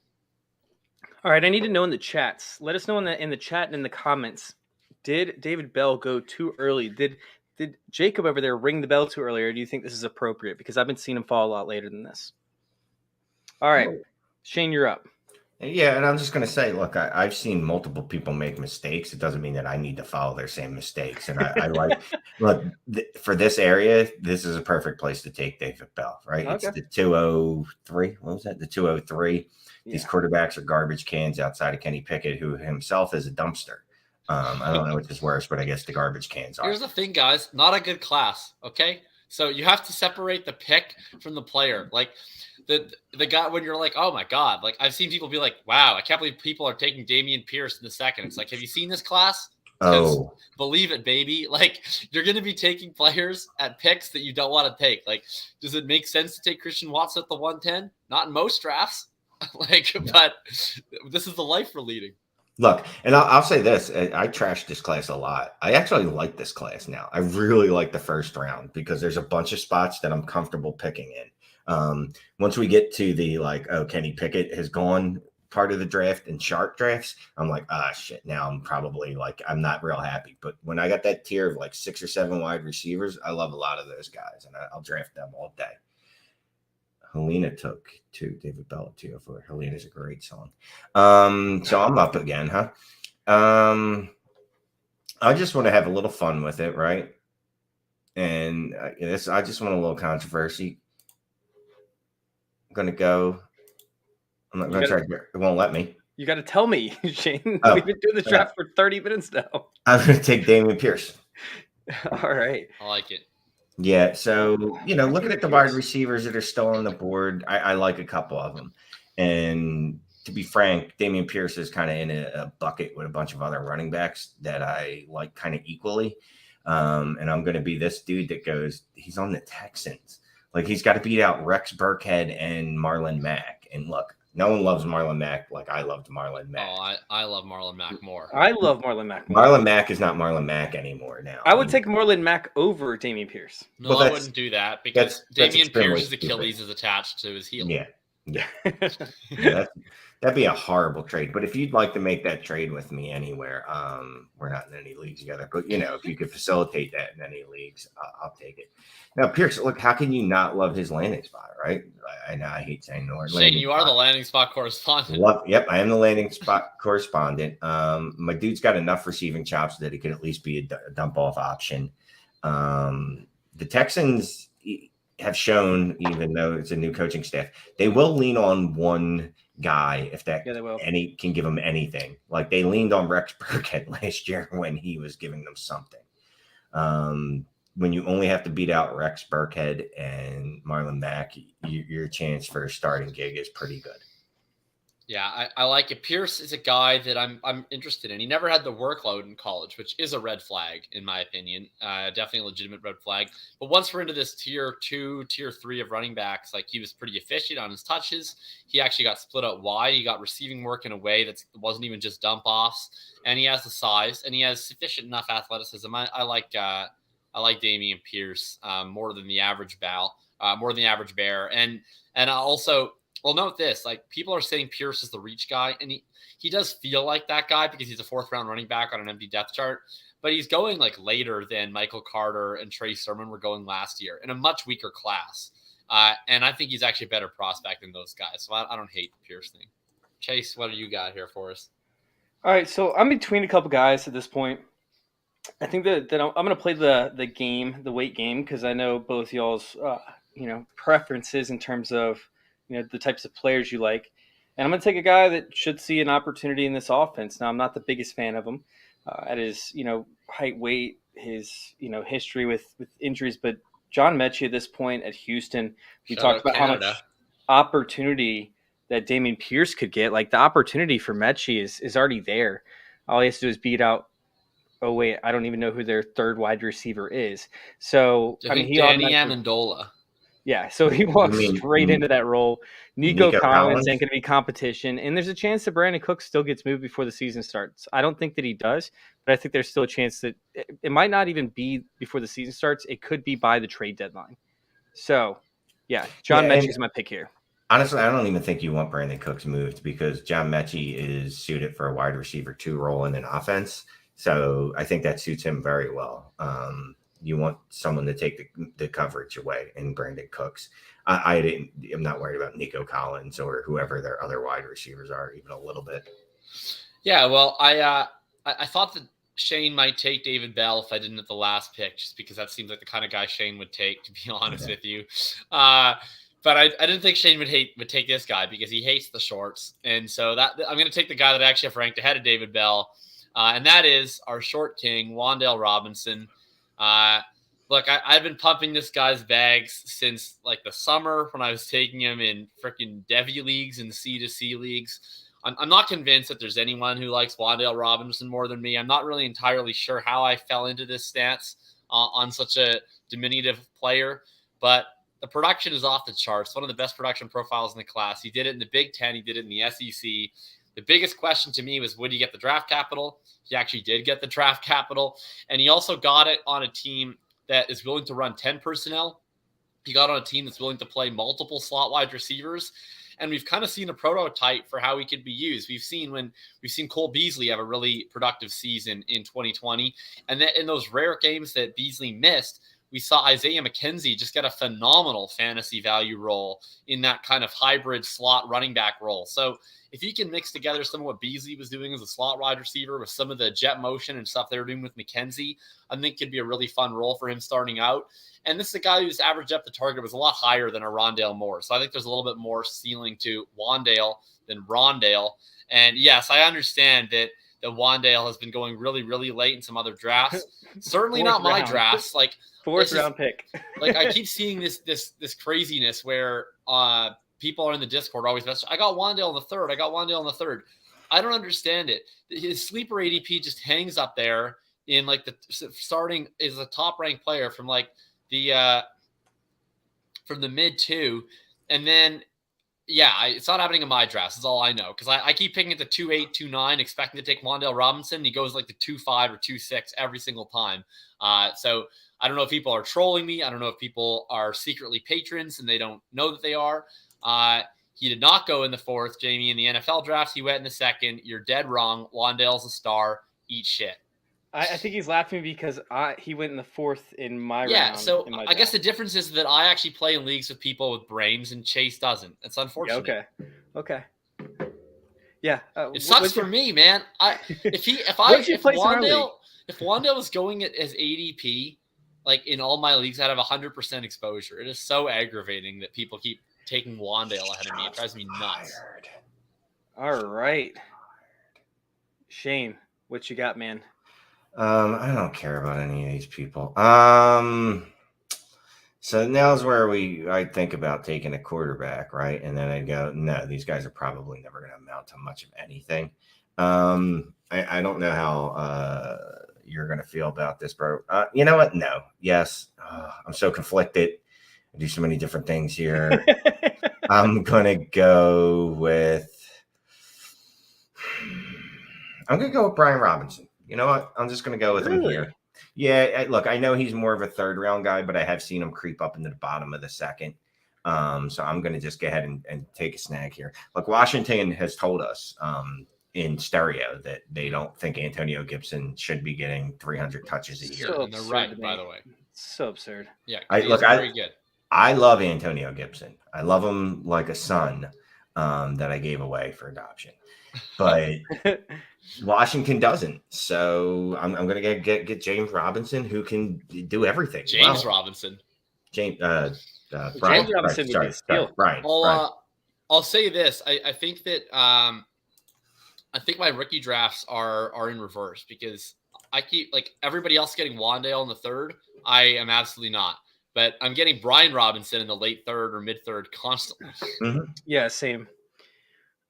All right, I need to know in the chats. Let us know in the chat and in the comments. Did David Bell go too early? Did Jacob over there ring the bell too early, or do you think this is appropriate? Because I've been seeing him fall a lot later than this. All right, Shane, you're up. Yeah, and I'm just going to say, look, I've seen multiple people make mistakes. It doesn't mean that I need to follow their same mistakes. And I like, look, for this area, this is a perfect place to take David Bell, right? Okay. It's the 203. What was that? The 203. Yeah. These quarterbacks are garbage cans outside of Kenny Pickett, who himself is a dumpster. I don't know which is worse, but I guess the garbage cans are. Here's the thing, guys. Not a good class, okay? So you have to separate the pick from the player. Like, the guy, when you're like, oh my God, like, I've seen people be like, wow, I can't believe people are taking Damian Pierce in the second. It's like, have you seen this class? Oh, believe it, baby. Like, you're going to be taking players at picks that you don't want to take. Like, does it make sense to take Christian Watson at the 110? Not in most drafts. But this is the life we're leading. Look, and I'll say this. I trashed this class a lot. I actually like this class now. I really like the first round because there's a bunch of spots that I'm comfortable picking in. Once we get to the, like, Kenny Pickett has gone part of the draft and sharp drafts, I'm like, shit, now I'm probably like, I'm not real happy. But when I got that tier of like 6 or 7 wide receivers, I love a lot of those guys, and I'll draft them all day. Helena took 2, David Bell at 204. Helena's a great song. So I'm up again, huh? I just want to have a little fun with it, right? And I just want a little controversy. I'm going to go. I'm not going to try. It won't let me. You got to tell me, Shane. We've been doing this draft for 30 minutes now. I'm going to take Damian Pierce. All right. I like it. Yeah, so, looking at the wide receivers that are still on the board, I like a couple of them. And to be frank, Damian Pierce is kind of in a bucket with a bunch of other running backs that I like kind of equally. And I'm going to be this dude that goes, he's on the Texans. Like, he's got to beat out Rex Burkhead and Marlon Mack. And look, no one loves Marlon Mack like I loved Marlon Mack. Oh, I love Marlon Mack more. I love Marlon Mack more. Marlon Mack is not Marlon Mack anymore now. I would take Marlon Mack over Damian Pierce. No, I wouldn't do that because Damian Pierce's Achilles is attached to his heel. Yeah. Yeah. Yeah, that'd be a horrible trade. But if you'd like to make that trade with me anywhere, we're not in any leagues together. But if you could facilitate that in any leagues, I'll take it. Now, Pierce, look, how can you not love his landing spot, right? I know I hate saying the word. Shane, you are the landing spot correspondent. Yep, I am the landing spot correspondent. My dude's got enough receiving chops that he could at least be a dump off option. The Texans have shown, even though it's a new coaching staff, they will lean on one guy if that any can give them anything. Like they leaned on Rex Burkhead last year when he was giving them something. When you only have to beat out Rex Burkhead and Marlon Mack, your chance for a starting gig is pretty good. Yeah, I like it. Pierce is a guy that I'm interested in. He never had the workload in college, which is a red flag, in my opinion. Definitely a legitimate red flag. But once we're into this tier 2, tier 3 of running backs, like he was pretty efficient on his touches. He actually got split out wide. He got receiving work in a way that wasn't even just dump offs. And he has the size, and he has sufficient enough athleticism. I like Damian Pierce more than the average bear. And also. Well, note this, like people are saying Pierce is the reach guy, and he does feel like that guy because he's a 4th-round running back on an empty depth chart, but he's going like later than Michael Carter and Trey Sermon were going last year in a much weaker class. And I think he's actually a better prospect than those guys. So I don't hate the Pierce thing. Chase, what do you got here for us? All right, so I'm between a couple guys at this point. I think that I'm going to play the weight game, because I know both y'all's preferences in terms of the types of players you like. And I'm going to take a guy that should see an opportunity in this offense. Now, I'm not the biggest fan of him at his, height, weight, his, history with injuries. But John Mechie at this point at Houston, we talked about Canada. How much opportunity that Damian Pierce could get. Like the opportunity for Mechie is already there. All he has to do is beat out. Oh, wait, I don't even know who their 3rd wide receiver is. So, he Danny Amendola. Yeah, so he walks straight into that role. Nico Collins ain't going to be competition. And there's a chance that Brandon Cooks still gets moved before the season starts. I don't think that he does, but I think there's still a chance that it might not even be before the season starts. It could be by the trade deadline. So, yeah, John Mechie is my pick here. Honestly, I don't even think you want Brandon Cooks moved, because John Mechie is suited for a wide receiver 2 role in an offense. So I think that suits him very well. You want someone to take the coverage away in Brandon Cooks. I'm not worried about Nico Collins or whoever their other wide receivers are, even a little bit. Yeah, well, I thought that Shane might take David Bell if I didn't at the last pick, just because that seems like the kind of guy Shane would take, to be honest with you. But I didn't think Shane would take this guy, because he hates the shorts. And so that I'm going to take the guy that I actually have ranked ahead of David Bell, and that is our short king, Blondel Robinson. Look, I've been pumping this guy's bags since like the summer when I was taking him in freaking Devy leagues and C2C leagues. I'm not convinced that there's anyone who likes Blondel Robinson more than me. I'm not really entirely sure how I fell into this stance on such a diminutive player, but the production is off the charts. One of the best production profiles in the class. He did it in the Big Ten. He did it in the SEC. The biggest question to me was, would he get the draft capital? He actually did get the draft capital, and he also got it on a team that is willing to run 10 personnel. He got on a team that's willing to play multiple slot wide receivers, and we've kind of seen a prototype for how he could be used. We've seen Cole Beasley have a really productive season in 2020, and that in those rare games that Beasley missed, we saw Isaiah McKenzie just get a phenomenal fantasy value role in that kind of hybrid slot running back role. So if he can mix together some of what Beasley was doing as a slot wide receiver with some of the jet motion and stuff they were doing with McKenzie, I think could be a really fun role for him starting out. And this is a guy whose average depth of target was a lot higher than a Rondale Moore. So I think there's a little bit more ceiling to Wandale than Rondale. And yes, I understand that Wandale has been going really, really late in some other drafts. Certainly not my drafts. Like 4th round pick. Like I keep seeing this craziness where people are in the Discord always message, I got Wandale in the 3rd. I got Wandale in the 3rd. I don't understand it. His sleeper ADP just hangs up there in like the starting is a top ranked player from like the mid 2, and then it's not happening in my drafts. That's all I know, because I keep picking at the 2.8, 2.9, expecting to take Blondel Robinson. He goes like the 2.5 or 2.6 every single time. So I don't know if people are trolling me. I don't know if people are secretly patrons and they don't know that they are. He did not go in the 4th, Jamie. In the NFL draft, he went in the 2nd. You're dead wrong. Wan'Dale's a star. Eat shit. I think he's laughing because he went in the 4th in my round. Yeah, so in my I guess the difference is that I actually play in leagues with people with brains, and Chase doesn't. It's unfortunate. Yeah, okay. Yeah, it sucks for me, man. If Wan'Dale was going as ADP, like in all my leagues, I'd have 100% exposure. It is so aggravating that people keep taking Wan'Dale ahead of me. It drives me nuts. All right, Shane, what you got, man? I don't care about any of these people. So now's where I think about taking a quarterback, right? And then I go, no, these guys are probably never going to amount to much of anything. I don't know how you're going to feel about this, bro. You know what? No. Yes. I'm so conflicted. I do so many different things here. I'm going to go with Brian Robinson. You know what? I'm just going to go with him here. Yeah, look, I know he's more of a 3rd-round guy, but I have seen him creep up into the bottom of the 2nd. So I'm going to just go ahead and take a snag here. Look, Washington has told us in stereo that they don't think Antonio Gibson should be getting 300 touches a year. And they're right, by the way. So absurd. Yeah, very good. I love Antonio Gibson. I love him like a son that I gave away for adoption. But Washington doesn't. So I'm going to get James Robinson, who can do everything. James Robinson. Brian. James Robinson would be a steal. Brian. I'll say this. I think that I think my rookie drafts are in reverse because I keep like everybody else getting Wan'Dale in the 3rd. I am absolutely not. But I'm getting Brian Robinson in the late 3rd or mid 3rd constantly. Mm-hmm. Yeah, same.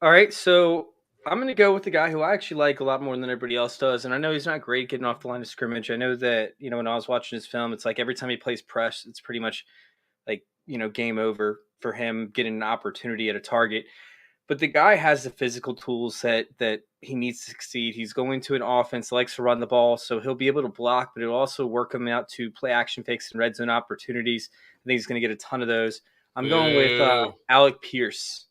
All right, so I'm going to go with the guy who I actually like a lot more than everybody else does. And I know he's not great getting off the line of scrimmage. I know that, when I was watching his film, it's like every time he plays press, it's pretty much like, game over for him getting an opportunity at a target. But the guy has the physical tools that he needs to succeed. He's going to an offense, likes to run the ball, so he'll be able to block, but it'll also work him out to play action fakes and red zone opportunities. I think he's going to get a ton of those. I'm going with Alec Pierce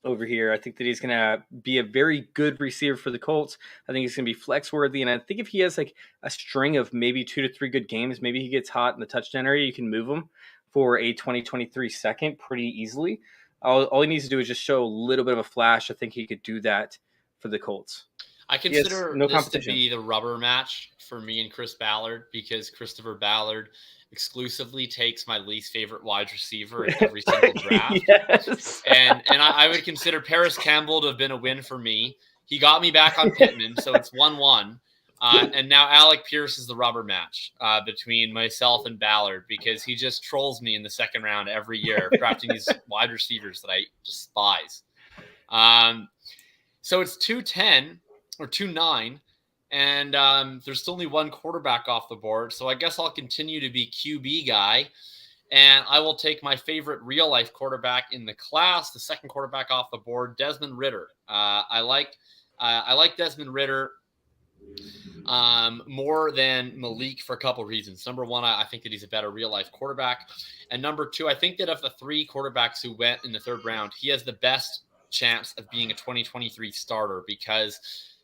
over here. I think that he's going to be a very good receiver for the Colts. I think he's going to be flex worthy. And I think if he has like a string of maybe 2 to 3 good games, maybe he gets hot in the touchdown area, you can move him for a 2023 second pretty easily. All he needs to do is just show a little bit of a flash. I think he could do that for the Colts. I consider this to be the rubber match for me and Chris Ballard because Christopher Ballard exclusively takes my least favorite wide receiver in every single draft. Yes. And I would consider Paris Campbell to have been a win for me. He got me back on Pittman, so it's 1-1. And now Alec Pierce is the rubber match between myself and Ballard because he just trolls me in the 2nd round every year, drafting these wide receivers that I despise. So it's 2-10 or 2-9. And there's still only one quarterback off the board. So I guess I'll continue to be QB guy. And I will take my favorite real-life quarterback in the class, the 2nd quarterback off the board, Desmond Ritter. I like Desmond Ritter more than Malik for a couple of reasons. Number one, I think that he's a better real-life quarterback. And number 2, I think that of the 3 quarterbacks who went in the 3rd round, he has the best chance of being a 2023 starter because,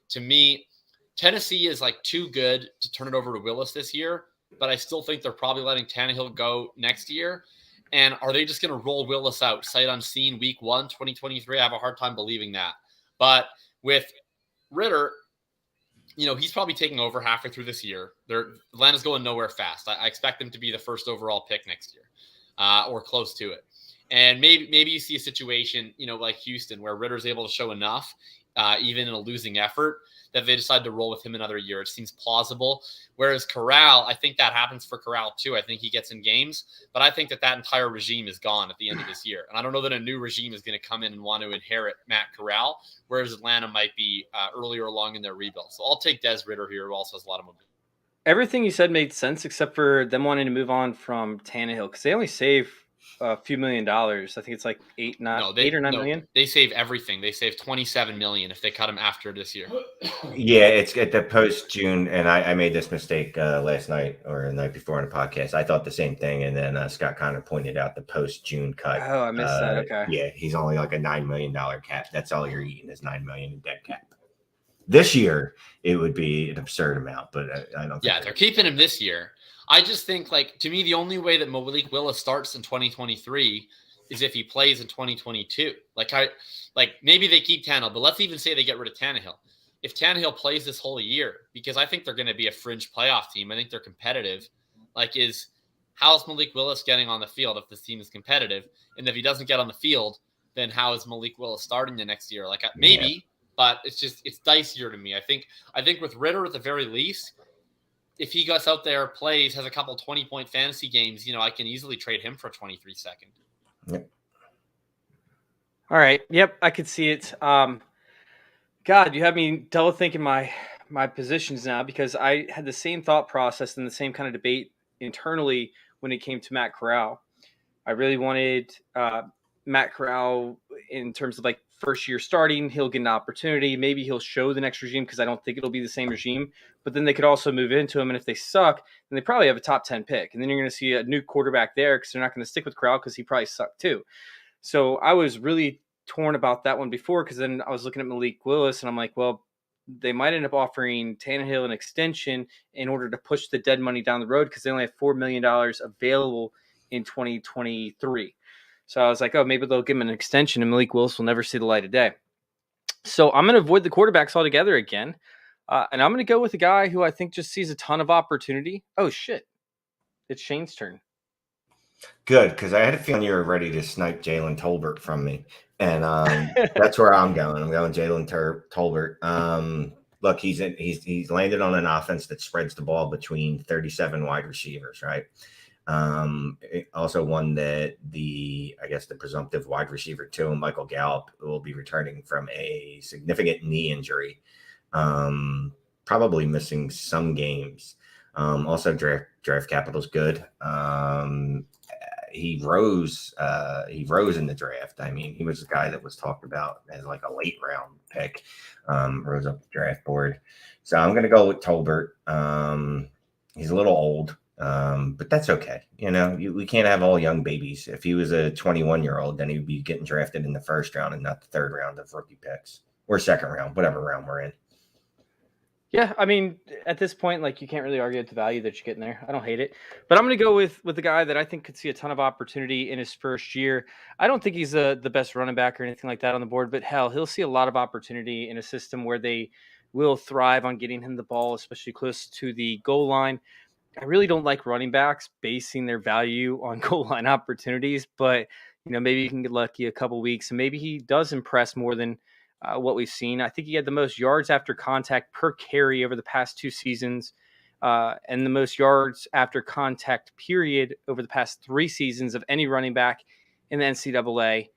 to me, Tennessee is like too good to turn it over to Willis this year, but I still think they're probably letting Tannehill go next year. And are they just going to roll Willis out sight unseen week 1, 2023? I have a hard time believing that. But with Ritter, he's probably taking over halfway through this year. Atlanta's going nowhere fast. I expect them to be the 1st overall pick next year or close to it. And maybe you see a situation, like Houston, where Ritter's able to show enough, even in a losing effort, that they decide to roll with him another year. It seems plausible. Whereas Corral, I think that happens for Corral too. I think he gets in games, but I think that entire regime is gone at the end of this year. And I don't know that a new regime is going to come in and want to inherit Matt Corral, whereas Atlanta might be earlier along in their rebuild. So I'll take Des Ritter here, who also has a lot of momentum. Everything you said made sense except for them wanting to move on from Tannehill because they only save a few $1 million. I think it's like $8 or 9 million. They save everything. They save $27 million if they cut him after this year. Yeah, it's at the post June, and I made this mistake last night or the night before on the podcast. I thought the same thing, and then Scott kind of pointed out the post June cut. Oh, I missed that. Okay. Yeah, he's only like a $9 million cap. That's all you're eating is $9 million in dead cap. This year, it would be an absurd amount, but I don't. Yeah, they're keeping him this year. I just think, like, to me, the only way that Malik Willis starts in 2023 is if he plays in 2022. Like maybe they keep Tannehill, but let's even say they get rid of Tannehill. If Tannehill plays this whole year, because I think they're going to be a fringe playoff team, I think they're competitive. How's Malik Willis getting on the field if this team is competitive? And if he doesn't get on the field, then how is Malik Willis starting the next year? Maybe, but it's dicier to me. I think with Ritter at the very least, if he goes out there, plays, has a couple 20-point fantasy games, I can easily trade him for a 23-second. Yep. All right. Yep, I could see it. God, you have me double thinking my positions now, because I had the same thought process and the same kind of debate internally when it came to Matt Corral. I really wanted Matt Corral in terms of first year starting. He'll get an opportunity. Maybe he'll show the next regime, because I don't think it'll be the same regime. But then they could also move into him, and if they suck, then they probably have a top 10 pick. And then you're going to see a new quarterback there, because they're not going to stick with Corral because he probably sucked too. So I was really torn about that one before, because then I was looking at Malik Willis, and I'm like, well, they might end up offering Tannehill an extension in order to push the dead money down the road, because they only have $4 million available in 2023. So I was like, oh, maybe they'll give him an extension and Malik Willis will never see the light of day. So I'm going to avoid the quarterbacks altogether again. And I'm going to go with a guy who I think just sees a ton of opportunity. Oh, shit. It's Shane's turn. Good, because I had a feeling you were ready to snipe Jalen Tolbert from me. And that's where I'm going. I'm going Jalen Tolbert. Look, he's landed on an offense that spreads the ball between 37 wide receivers, right? Also one that the presumptive wide receiver too, Michael Gallup, will be returning from a significant knee injury, probably missing some games. Also draft capital's good. He rose in the draft. I mean, he was a guy that was talked about as like a late round pick, rose up the draft board. So I'm going to go with Tolbert. He's a little old. But that's okay. We can't have all young babies. If he was a 21-year-old, then he'd be getting drafted in the first round and not the third round of rookie picks, or second round, whatever round we're in. Yeah, I mean, at this point, you can't really argue at the value that you're getting there. I don't hate it. But I'm going to go with the guy that I think could see a ton of opportunity in his first year. I don't think he's the best running back or anything like that on the board, but hell, he'll see a lot of opportunity in a system where they will thrive on getting him the ball, especially close to the goal line. I really don't like running backs basing their value on goal line opportunities, but maybe you can get lucky a couple weeks and maybe he does impress more than what we've seen. I think he had the most yards after contact per carry over the past 2 seasons, and the most yards after contact period over the past 3 seasons of any running back in the NCAA.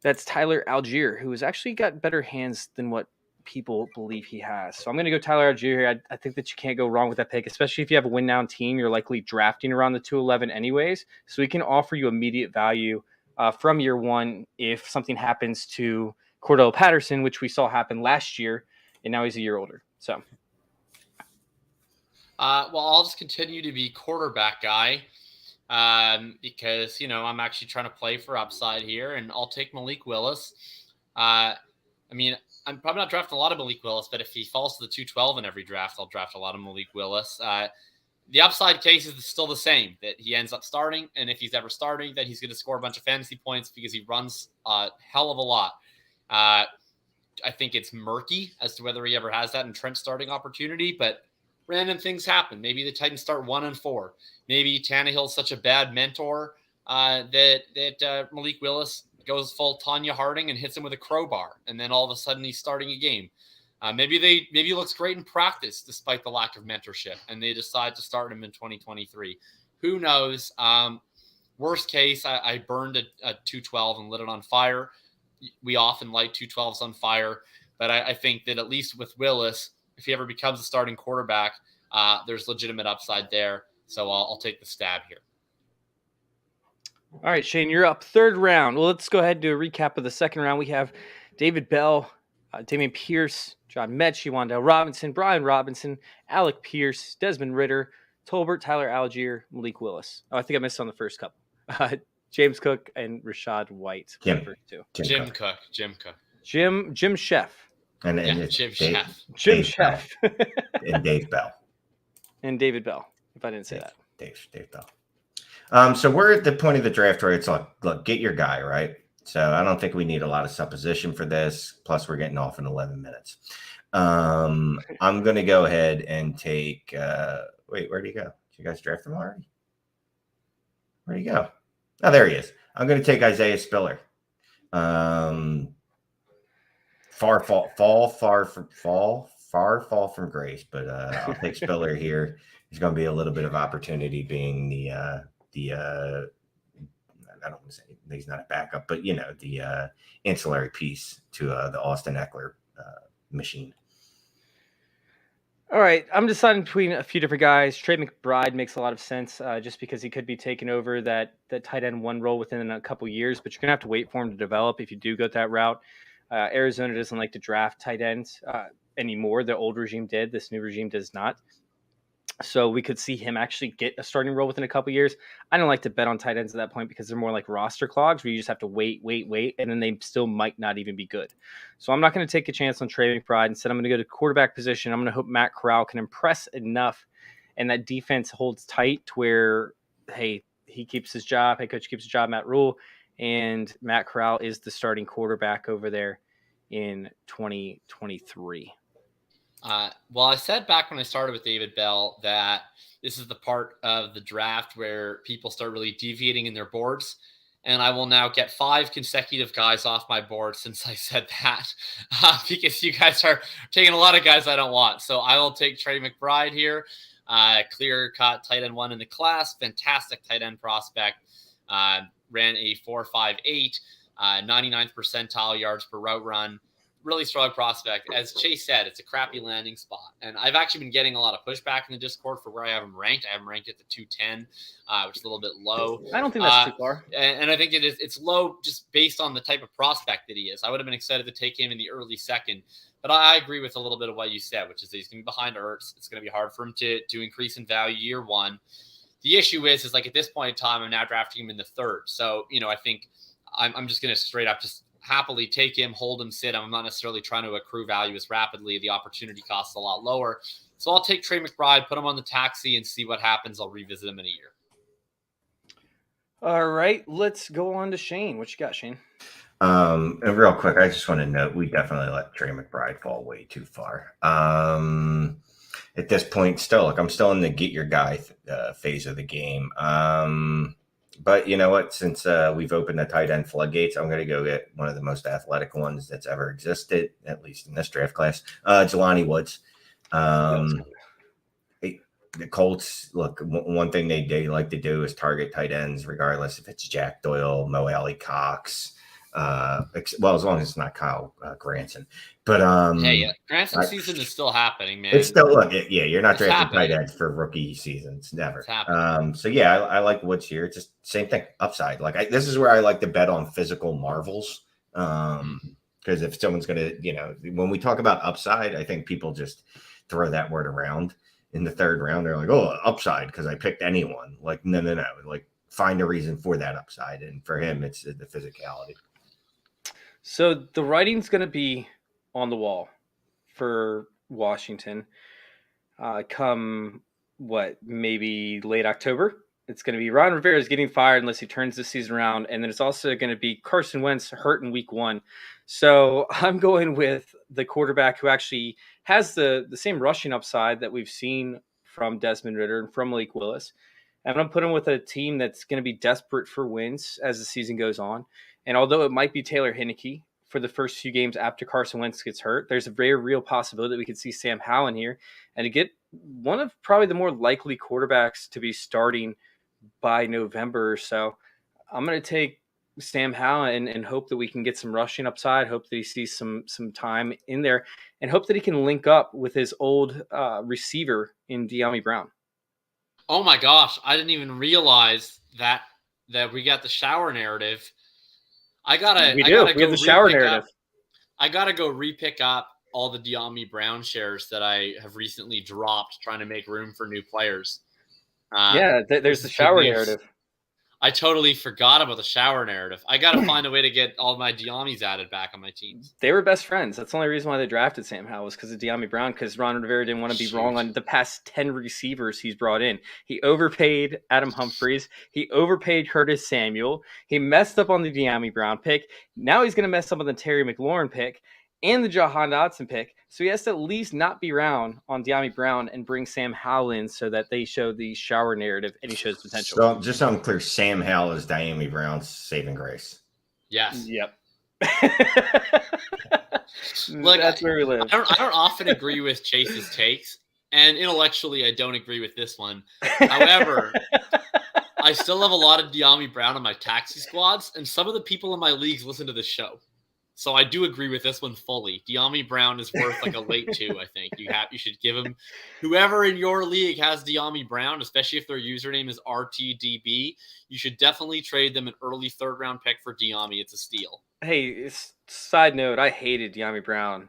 That's Tyler Algiere, who has actually got better hands than what people believe he has. So I'm going to go Tyler Algiere. I think that you can't go wrong with that pick, especially if you have a win now team. You're likely drafting around the 211 anyways. So he can offer you immediate value from year one if something happens to Cordell Patterson, which we saw happen last year, and now he's a year older. So, well, I'll just continue to be quarterback guy because, I'm actually trying to play for upside here, and I'll take Malik Willis. I'm probably not drafting a lot of Malik Willis, but if he falls to the 212 in every draft, I'll draft a lot of Malik Willis. The upside case is still the same, that he ends up starting, and if he's ever starting, then he's going to score a bunch of fantasy points because he runs a hell of a lot. I think it's murky as to whether he ever has that in Trent's starting opportunity, but random things happen. Maybe the Titans start 1-4. Maybe Tannehill's such a bad mentor that Malik Willis goes full Tanya Harding and hits him with a crowbar, and then all of a sudden he's starting a game. Maybe he looks great in practice despite the lack of mentorship, and they decide to start him in 2023. Who knows? Worst case, I burned a 212 and lit it on fire. We often light 212s on fire, but I think that at least with Willis, if he ever becomes a starting quarterback, there's legitimate upside there. So I'll take the stab here. All right, Shane, you're up. Third round. Well, let's go ahead and do a recap of the second round. We have David Bell, Damian Pierce, John Mechie, Blondel Robinson, Brian Robinson, Alec Pierce, Desmond Ritter, Tolbert, Tyler Algiere, Malik Willis. Oh, I think I missed on the first couple. James Cook and Rashad White. Jim. First two. Jim Cook. Jim Chef. And Jim Dave, Chef. Jim Dave Chef. and Dave Bell. And David Bell, if I didn't say that. Dave Bell. So we're at the point of the draft where it's like, look, get your guy, right? So I don't think we need a lot of supposition for this. Plus, we're getting off in 11 minutes. I'm going to go ahead and take wait, where'd he go? Did you guys draft him already? Where'd he go? Oh, there he is. I'm going to take Isaiah Spiller. Far fall from grace, but I'll take Spiller here. There's going to be a little bit of opportunity being the I don't want to say he's not a backup, but the ancillary piece to the Austin Eckler machine. All right, I'm deciding between a few different guys. Trey McBride makes a lot of sense just because he could be taking over that tight end one role within a couple years, but you're going to have to wait for him to develop if you do go that route. Arizona doesn't like to draft tight ends anymore. The old regime did. This new regime does not. So we could see him actually get a starting role within a couple years. I don't like to bet on tight ends at that point because they're more like roster clogs where you just have to wait, and then they still might not even be good. So I'm not going to take a chance on Trey McBride. Instead, I'm going to go to quarterback position. I'm going to hope Matt Corral can impress enough and that defense holds tight to where, hey, he keeps his job. Head coach keeps his job, Matt Rule, and Matt Corral is the starting quarterback over there in 2023. Well, I said back when I started with David Bell that this is the part of the draft where people start really deviating in their boards. And I will now get 5 consecutive guys off my board since I said that because you guys are taking a lot of guys I don't want. So I will take Trey McBride here. Clear-cut tight end 1 in the class. Fantastic tight end prospect. Ran a 4.58, 99th percentile yards per route run. Really strong prospect. As Chase said, it's a crappy landing spot. And I've actually been getting a lot of pushback in the Discord for where I have him ranked. I have him ranked at the 210, which is a little bit low. I don't think that's too far. And I think it's low just based on the type of prospect that he is. I would have been excited to take him in the early second. But I agree with a little bit of what you said, which is that he's going to be behind Ertz. It's going to be hard for him to increase in value year one. The issue is like at this point in time, I'm now drafting him in the third. So, I think I'm just going to straight up just happily take him, hold him, sit him. I'm not necessarily trying to accrue value as rapidly. The opportunity cost is a lot lower. So I'll take Trey McBride, put him on the taxi and see what happens. I'll revisit him in a year. All right, let's go on to Shane. What you got, Shane? And real quick, I just want to note we definitely let Trey McBride fall way too far. At this point, I'm still in the get your guy phase of the game. But you know what? Since we've opened the tight end floodgates, I'm going to go get one of the most athletic ones that's ever existed, at least in this draft class, Jelani Woods. The Colts, look, one thing they like to do is target tight ends, regardless if it's Jack Doyle, Mo Alley Cox, as long as it's not Kyle Granson. But Granson season is still happening, man. It's still you're not drafting tight ends for rookie seasons, never. So I like Woods here. Just same thing, upside. Like this is where I like to bet on physical marvels. Because if someone's gonna, when we talk about upside, I think people just throw that word around in the third round. They're like, oh, upside because I picked anyone. Like no. Like find a reason for that upside, and for him, it's the physicality. So the writing's going to be on the wall for Washington come maybe late October. It's going to be Ron Rivera is getting fired unless he turns the season around. And then it's also going to be Carson Wentz hurt in week 1. So I'm going with the quarterback who actually has the same rushing upside that we've seen from Desmond Ritter and from Malik Willis. And I'm going to put him with a team that's going to be desperate for wins as the season goes on. And although it might be Taylor Heinicke for the first few games after Carson Wentz gets hurt, there's a very real possibility that we could see Sam Howell in here and to get one of probably the more likely quarterbacks to be starting by November or so. I'm going to take Sam Howell and hope that we can get some rushing upside, hope that he sees some time in there, and hope that he can link up with his old receiver in De'Ami Brown. Oh my gosh, I didn't even realize that that we got the shower narrative. We have the shower narrative. I gotta go repick up all the De'Ami Brown shares that I have recently dropped, trying to make room for new players. There's the shower narrative. I totally forgot about the shower narrative. I got to find a way to get all my De'Amis added back on my teams. They were best friends. That's the only reason why they drafted Sam Howell, was because of De'Ami Brown, because Ron Rivera didn't want to be wrong on the past 10 receivers he's brought in. He overpaid Adam Humphries. He overpaid Curtis Samuel. He messed up on the De'Ami Brown pick. Now he's going to mess up on the Terry McLaurin pick and the Jahan Dotson pick. So he has to at least not be round on De'Ami Brown and bring Sam Howell in so that they show the shower narrative and he shows potential. So just so I'm clear, Sam Howell is De'Ami Brown's saving grace. Yes. Yep. Look, that's where we live. I don't often agree with Chase's takes, and intellectually I don't agree with this one. However, I still have a lot of De'Ami Brown on my taxi squads, and some of the people in my leagues listen to the show. So I do agree with this one fully. De'Ami Brown is worth like a late 2, I think. You should give him, whoever in your league has De'Ami Brown, especially if their username is RTDB, you should definitely trade them an early 3rd round pick for De'Ami. It's a steal. Hey, side note, I hated De'Ami Brown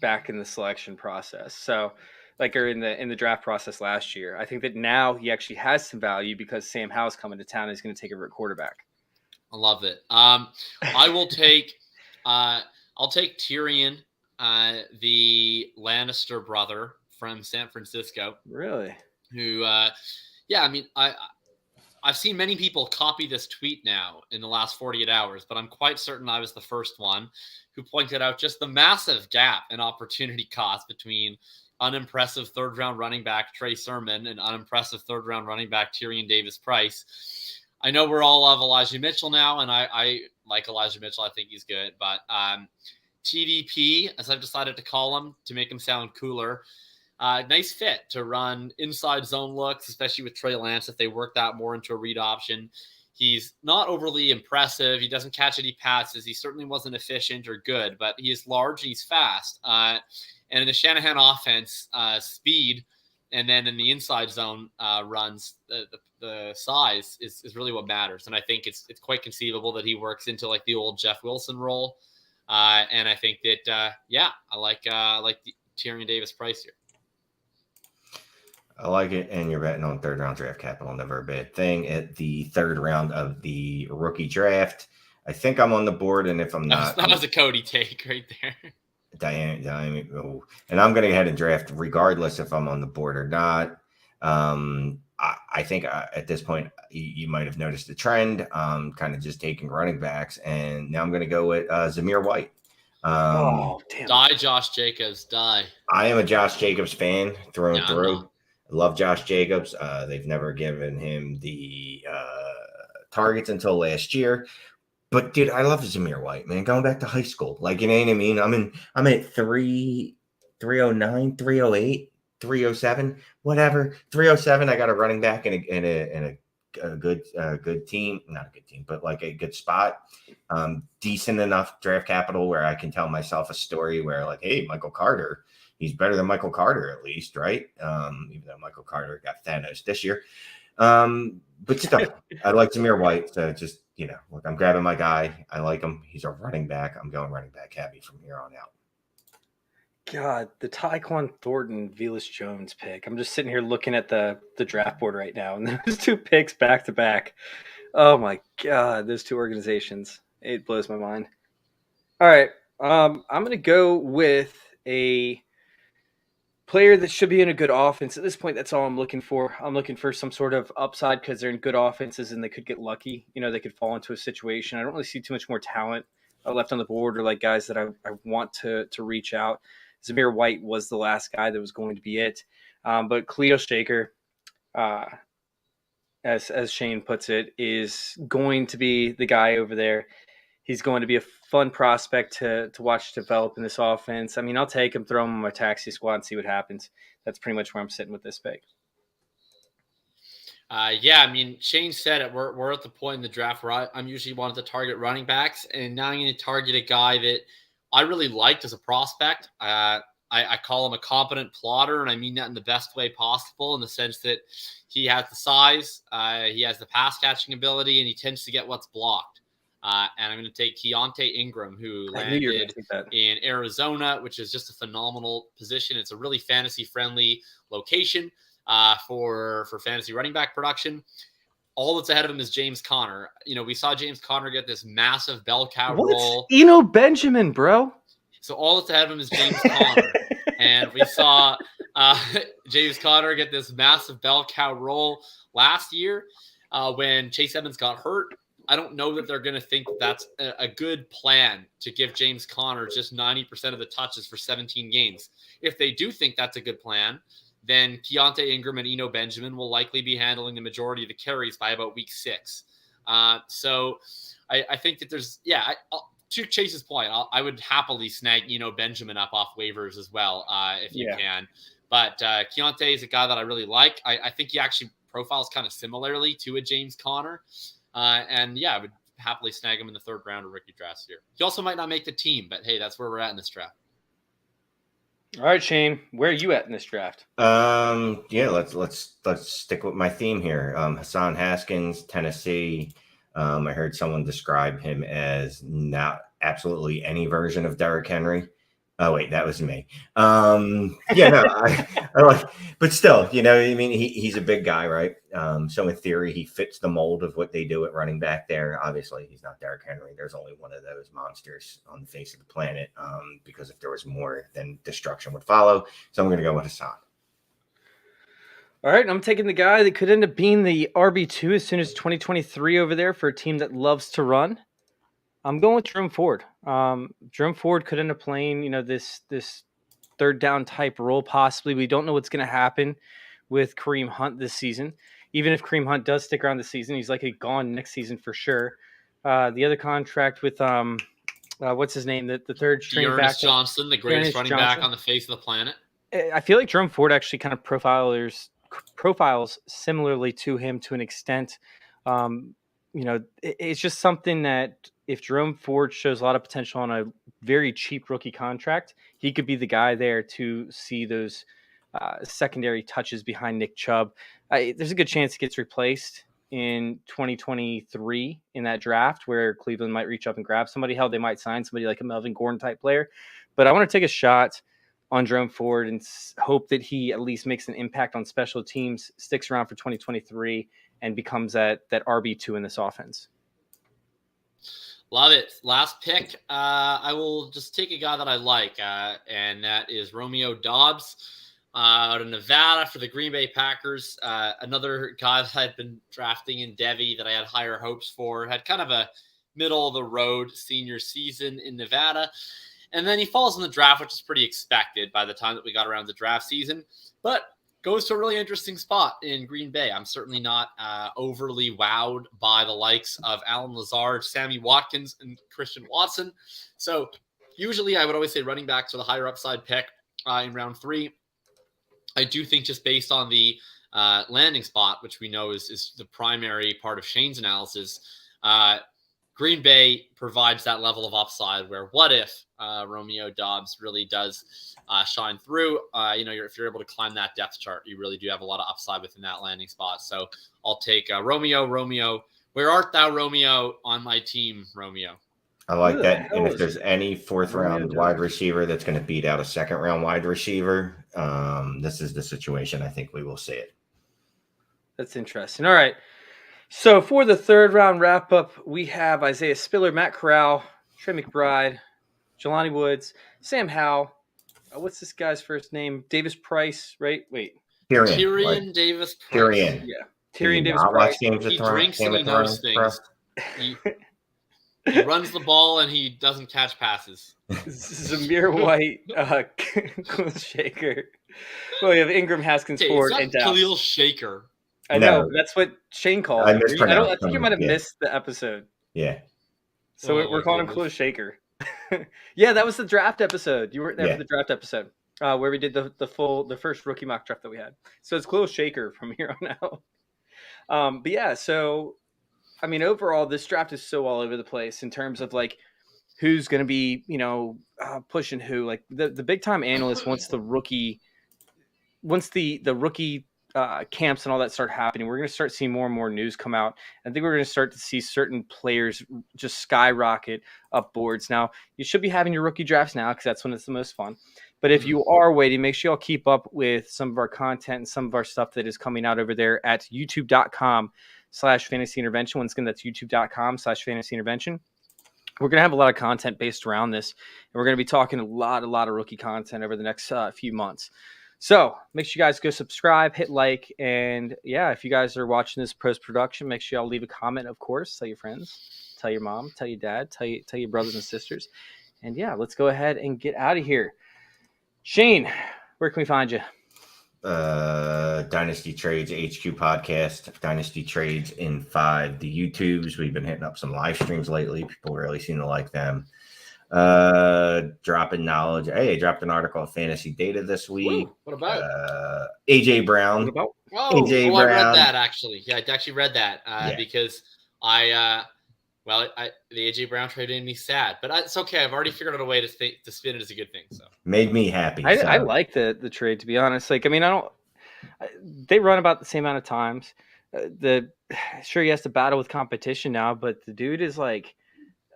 back in the selection process. So or in the draft process last year. I think that now he actually has some value because Sam Howell's coming to town and he's going to take over at quarterback. I love it. I will take I'll take Tyrion, the Lannister brother from San Francisco. Really? Who, I've seen many people copy this tweet now in the last 48 hours, but I'm quite certain I was the first one who pointed out just the massive gap in opportunity cost between unimpressive 3rd round running back Trey Sermon and unimpressive 3rd round running back Tyrion Davis-Price. I know we're all love Elijah Mitchell now, and I like Elijah Mitchell. I think he's good. But TDP, as I've decided to call him to make him sound cooler, nice fit to run inside zone looks, especially with Trey Lance if they work that more into a read option. He's not overly impressive. He doesn't catch any passes. He certainly wasn't efficient or good, but he is large and he's fast. And in the Shanahan offense, speed, and then in the inside zone runs, the size is really what matters. And I think it's quite conceivable that he works into like the old Jeff Wilson role. And I think that, I like the Tyrion Davis-Price here. I like it. And you're betting on 3rd round draft capital. Never a bad thing at the 3rd round of the rookie draft. I think I'm on the board. And if I'm not, that was a Cody take right there. Diane, and I'm going to go ahead and draft regardless if I'm on the board or not. I think at this point you might have noticed a trend, kind of just taking running backs, and now I'm going to go with Zamir White. Damn. Die, Josh Jacobs, die. I am a Josh Jacobs fan through and through. I love Josh Jacobs. They've never given him the targets until last year. But dude, I love Zamir White, man. Going back to high school, like, you know what I mean. I'm at 309, 308, 307, whatever. 307. I got a running back in a good team, not a good team, but like a good spot. Decent enough draft capital where I can tell myself a story where like, hey, Michael Carter, he's better than Michael Carter at least, right? Even though Michael Carter got Thanos this year. But still, I like Zamir White. So just, look, I'm grabbing my guy. I like him. He's a running back. I'm going running back heavy from here on out. God, the Tyquan Thornton, Velus Jones pick. I'm just sitting here looking at the draft board right now, and those 2 picks back to back. Oh my God, those 2 organizations. It blows my mind. All right, I'm going to go with a player that should be in a good offense. At this point, that's all I'm looking for. I'm looking for some sort of upside because they're in good offenses and they could get lucky. They could fall into a situation. I don't really see too much more talent left on the board or like guys that I want to reach out. Zamir White was the last guy that was going to be it. But Cleo Shaker, as Shane puts it, is going to be the guy over there. He's going to be a fun prospect to watch develop in this offense. I mean, I'll take him, throw him on my taxi squad and see what happens. That's pretty much where I'm sitting with this pick. Shane said it. We're at the point in the draft where I'm usually wanting to target running backs, and now I'm going to target a guy that I really liked as a prospect. I call him a competent plotter, and I mean that in the best way possible, in the sense that he has the size, he has the pass catching ability, and he tends to get what's blocked. And I'm going to take Keonta Ingram, who landed in Arizona, which is just a phenomenal position. It's a really fantasy-friendly location for fantasy running back production. All that's ahead of him is James Conner. We saw James Conner get this massive bell cow roll. Benjamin, bro. So all that's ahead of him is James Conner. And we saw James Conner get this massive bell cow roll last year when Chase Edmonds got hurt. I don't know that they're going to think that's a good plan to give James Conner just 90% of the touches for 17 games. If they do think that's a good plan, then Keonta Ingram and Eno Benjamin will likely be handling the majority of the carries by about week 6. So I think that there's, to Chase's point, I would happily snag Eno Benjamin up off waivers as well if you can. But Keonta is a guy that I really like. I think he actually profiles kind of similarly to a James Conner. I would happily snag him in the 3rd round of rookie drafts here. He also might not make the team, but hey, that's where we're at in this draft. All right, Shane, where are you at in this draft? Let's stick with my theme here. Hassan Haskins, Tennessee. I heard someone describe him as not absolutely any version of Derrick Henry. Oh wait, that was me. I like, but still, he's a big guy, right? So in theory, he fits the mold of what they do at running back there. Obviously, he's not Derrick Henry. There's only one of those monsters on the face of the planet. Because if there was more, then destruction would follow. So I'm going to go with Hassan. All right, I'm taking the guy that could end up being the RB2 as soon as 2023 over there for a team that loves to run. I'm going with Jerome Ford. Jerome Ford could end up playing, this 3rd down type role possibly. We don't know what's going to happen with Kareem Hunt this season. Even if Kareem Hunt does stick around this season, he's likely gone next season for sure. The other contract with what's his name? The 3rd string back. Ernest Johnson, the greatest running back on the face of the planet. I feel like Jerome Ford actually kind of profiles similarly to him to an extent. It's just something that if Jerome Ford shows a lot of potential on a very cheap rookie contract, he could be the guy there to see those secondary touches behind Nick Chubb. There's a good chance he gets replaced in 2023 in that draft where Cleveland might reach up and grab somebody. Hell, they might sign somebody like a Melvin Gordon type player. But I want to take a shot on Jerome Ford and hope that he at least makes an impact on special teams, sticks around for 2023, and becomes that RB2 in this offense. Love it. Last pick, I will just take a guy that I like, and that is Romeo Dobbs out of Nevada for the Green Bay Packers. Another guy that I'd been drafting in Devy that I had higher hopes for, had kind of a middle-of-the-road senior season in Nevada. And then he falls in the draft, which is pretty expected by the time that we got around the draft season. But goes to a really interesting spot in Green Bay. I'm certainly not overly wowed by the likes of Alan Lazard, Sammy Watkins, and Christian Watson. So usually I would always say running backs are the higher upside pick in round 3. I do think just based on the landing spot, which we know is the primary part of Shane's analysis, Green Bay provides that level of upside where what if Romeo Dobbs really does shine through? If you're able to climb that depth chart, you really do have a lot of upside within that landing spot. So I'll take Romeo. Where art thou, Romeo, on my team, Romeo? I like that. And if there's any 4th round wide receiver that's going to beat out a 2nd round wide receiver, this is the situation. I think we will see it. That's interesting. All right. So for the 3rd round wrap up, we have Isaiah Spiller, Matt Corral, Trey McBride, Jelani Woods, Sam Howell. What's this guy's first name? Davis Price, right? Wait. Tyrion Davis Price. Tyrion. Yeah. Tyrion Davis Price. He drinks and he knows things. He runs the ball and he doesn't catch passes. Zamir White, Khalil Shaker. Well, we have Ingram, Haskins, Ford, and Dobbs. Khalil Shaker. I know. That's what Shane called him. I think you might have missed the episode. Yeah. So we're calling him Khalil Shaker. Yeah, that was the draft episode. You weren't there for the draft episode where we did the first rookie mock draft that we had. So it's Khalil Shaker from here on out. But yeah, so I mean, overall, this draft is so all over the place in terms of like who's going to be, pushing who. Like the big time analysts, once the rookie camps and all that start happening, we're going to start seeing more and more news come out. I think we're going to start to see certain players just skyrocket up boards. Now, you should be having your rookie drafts now because that's when it's the most fun. But if you are waiting, make sure y'all keep up with some of our content and some of our stuff that is coming out over there at youtube.com/fantasy intervention. Once again, that's youtube.com/fantasy intervention. We're going to have a lot of content based around this, and we're going to be talking a lot of rookie content over the next few months. So make sure you guys go subscribe, hit like, and yeah, if you guys are watching this post-production, make sure y'all leave a comment, of course. Tell your friends, tell your mom, tell your dad, tell your brothers and sisters. And yeah, let's go ahead and get out of here. Shane, where can we find you? Dynasty Trades HQ podcast, Dynasty Trades in 5. The YouTubes, we've been hitting up some live streams lately. People really seem to like them. Dropping knowledge. Hey, I dropped an article of fantasy data this week. What about AJ Brown? What about? AJ Brown. I read that actually. Yeah, I actually read that because the AJ Brown trade made me sad, but it's okay. I've already figured out a way to spin it as a good thing. So made me happy. I like the trade, to be honest. Like, I mean, they run about the same amount of times. Sure, he has to battle with competition now, but the dude is like,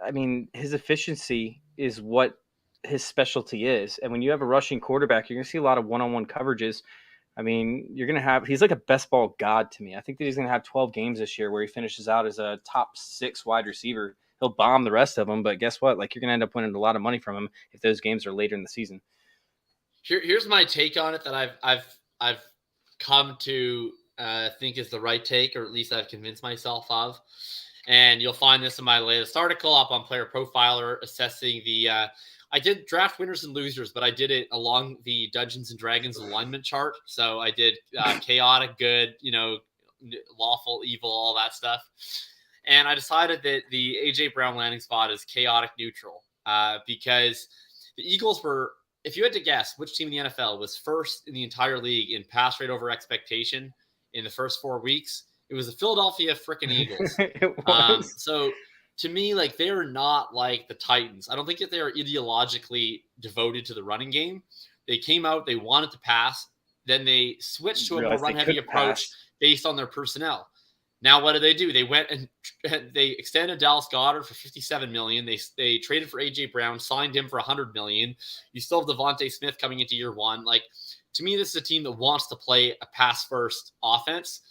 I mean, his efficiency is what his specialty is. And when you have a rushing quarterback, you're going to see a lot of one-on-one coverages. I mean, he's like a best ball god to me. I think that he's going to have 12 games this year where he finishes out as a top 6 wide receiver. He'll bomb the rest of them, but guess what? Like, you're going to end up winning a lot of money from him if those games are later in the season. Here's my take on it that I've come to think is the right take, or at least I've convinced myself of. And you'll find this in my latest article up on Player Profiler, assessing I did draft winners and losers, but I did it along the Dungeons and Dragons alignment chart. So I did chaotic, good, lawful, evil, all that stuff. And I decided that the AJ Brown landing spot is chaotic neutral because the Eagles were, if you had to guess which team in the NFL was first in the entire league in pass rate over expectation in the first 4 weeks, it was the Philadelphia frickin' Eagles. So to me, like, they're not like the Titans. I don't think that they are ideologically devoted to the running game. They came out, they wanted to pass, then they switched to a more run-heavy approach based on their personnel. Now, what did? They went and they extended Dallas Goedert for $57 million. They traded for AJ Brown, signed him for $100 million. You still have Devontae Smith coming into year one. Like, to me, this is a team that wants to play a pass-first offense.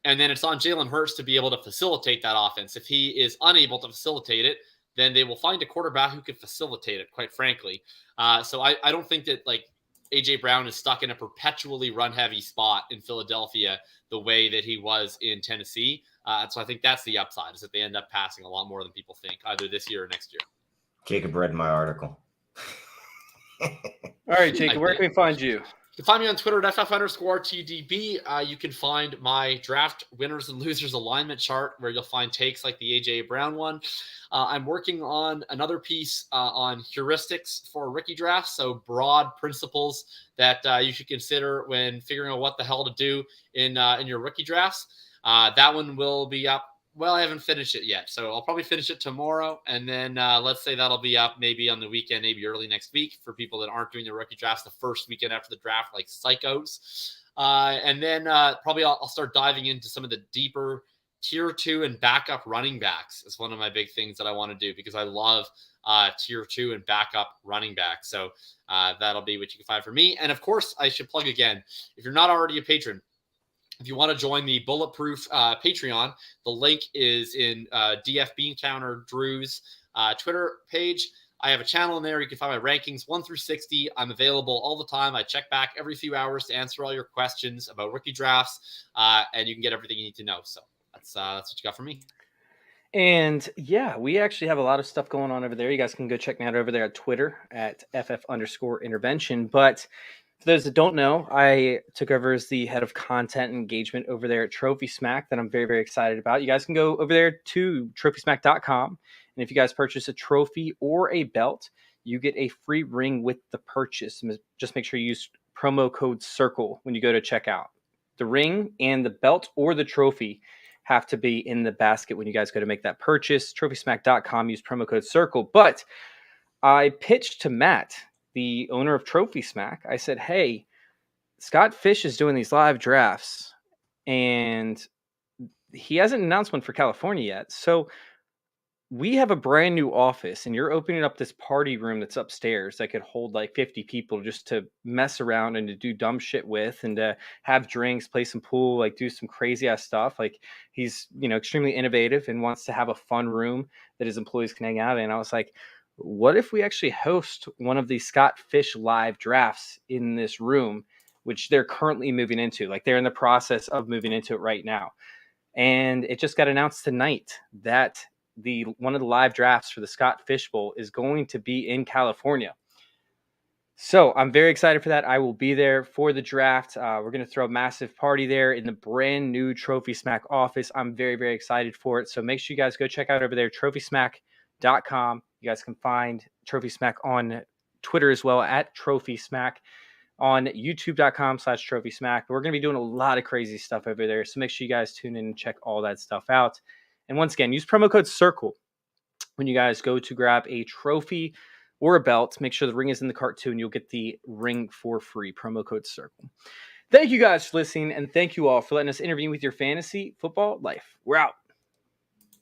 And then it's on Jalen Hurts to be able to facilitate that offense. If he is unable to facilitate it, then they will find a quarterback who can facilitate it, quite frankly. So I don't think that, like, A.J. Brown is stuck in a perpetually run-heavy spot in Philadelphia the way that he was in Tennessee. So I think that's the upside, is that they end up passing a lot more than people think, either this year or next year. Jacob read my article. All right, Jacob, where can we find you? You can find me on Twitter at FF_TDB. You can find my draft winners and losers alignment chart, where you'll find takes like the AJ Brown one. I'm working on another piece on heuristics for rookie drafts, so broad principles that you should consider when figuring out what the hell to do in your rookie drafts. That one will be up. Well, I haven't finished it yet, so I'll probably finish it tomorrow, and then let's say that'll be up maybe on the weekend, maybe early next week for people that aren't doing the rookie drafts the first weekend after the draft, like psychos. And then probably I'll start diving into some of the deeper tier 2 and backup running backs. Is one of my big things that I want to do because I love tier 2 and backup running backs. So that'll be what you can find for me. And of course, I should plug again, if you're not already a patron, if you want to join the Bulletproof Patreon, the link is in DF Beancounter Drew's Twitter page. I have a channel in there. You can find my rankings 1 through 60. I'm available all the time. I check back every few hours to answer all your questions about rookie drafts, and you can get everything you need to know. So that's what you got from me. And yeah, we actually have a lot of stuff going on over there. You guys can go check me out over there at Twitter at FF_intervention. But for those that don't know, I took over as the head of content engagement over there at Trophy Smack that I'm very, very excited about. You guys can go over there to trophysmack.com. And if you guys purchase a trophy or a belt, you get a free ring with the purchase. Just make sure you use promo code CIRCLE when you go to checkout. The ring and the belt or the trophy have to be in the basket when you guys go to make that purchase. Trophysmack.com, use promo code CIRCLE. But I pitched to Matt, the owner of Trophy Smack. I said, hey, Scott Fish is doing these live drafts, and he hasn't announced one for California yet. So we have a brand new office, and you're opening up this party room that's upstairs that could hold like 50 people just to mess around and to do dumb shit with, and to have drinks, play some pool, like do some crazy ass stuff. Like, he's, extremely innovative and wants to have a fun room that his employees can hang out in. And I was like, what if we actually host one of these Scott Fish live drafts in this room, which they're currently moving into? Like, they're in the process of moving into it right now. And it just got announced tonight that one of the live drafts for the Scott Fish Bowl is going to be in California. So I'm very excited for that. I will be there for the draft. We're going to throw a massive party there in the brand new Trophy Smack office. I'm very, very excited for it. So make sure you guys go check out over there, trophysmack.com. You guys can find Trophy Smack on Twitter as well, at Trophy Smack, on youtube.com/Trophy Smack. We're going to be doing a lot of crazy stuff over there. So make sure you guys tune in and check all that stuff out. And once again, use promo code CIRCLE when you guys go to grab a trophy or a belt. Make sure the ring is in the cart too, and you'll get the ring for free. Promo code CIRCLE. Thank you guys for listening, and thank you all for letting us intervene with your fantasy football life. We're out.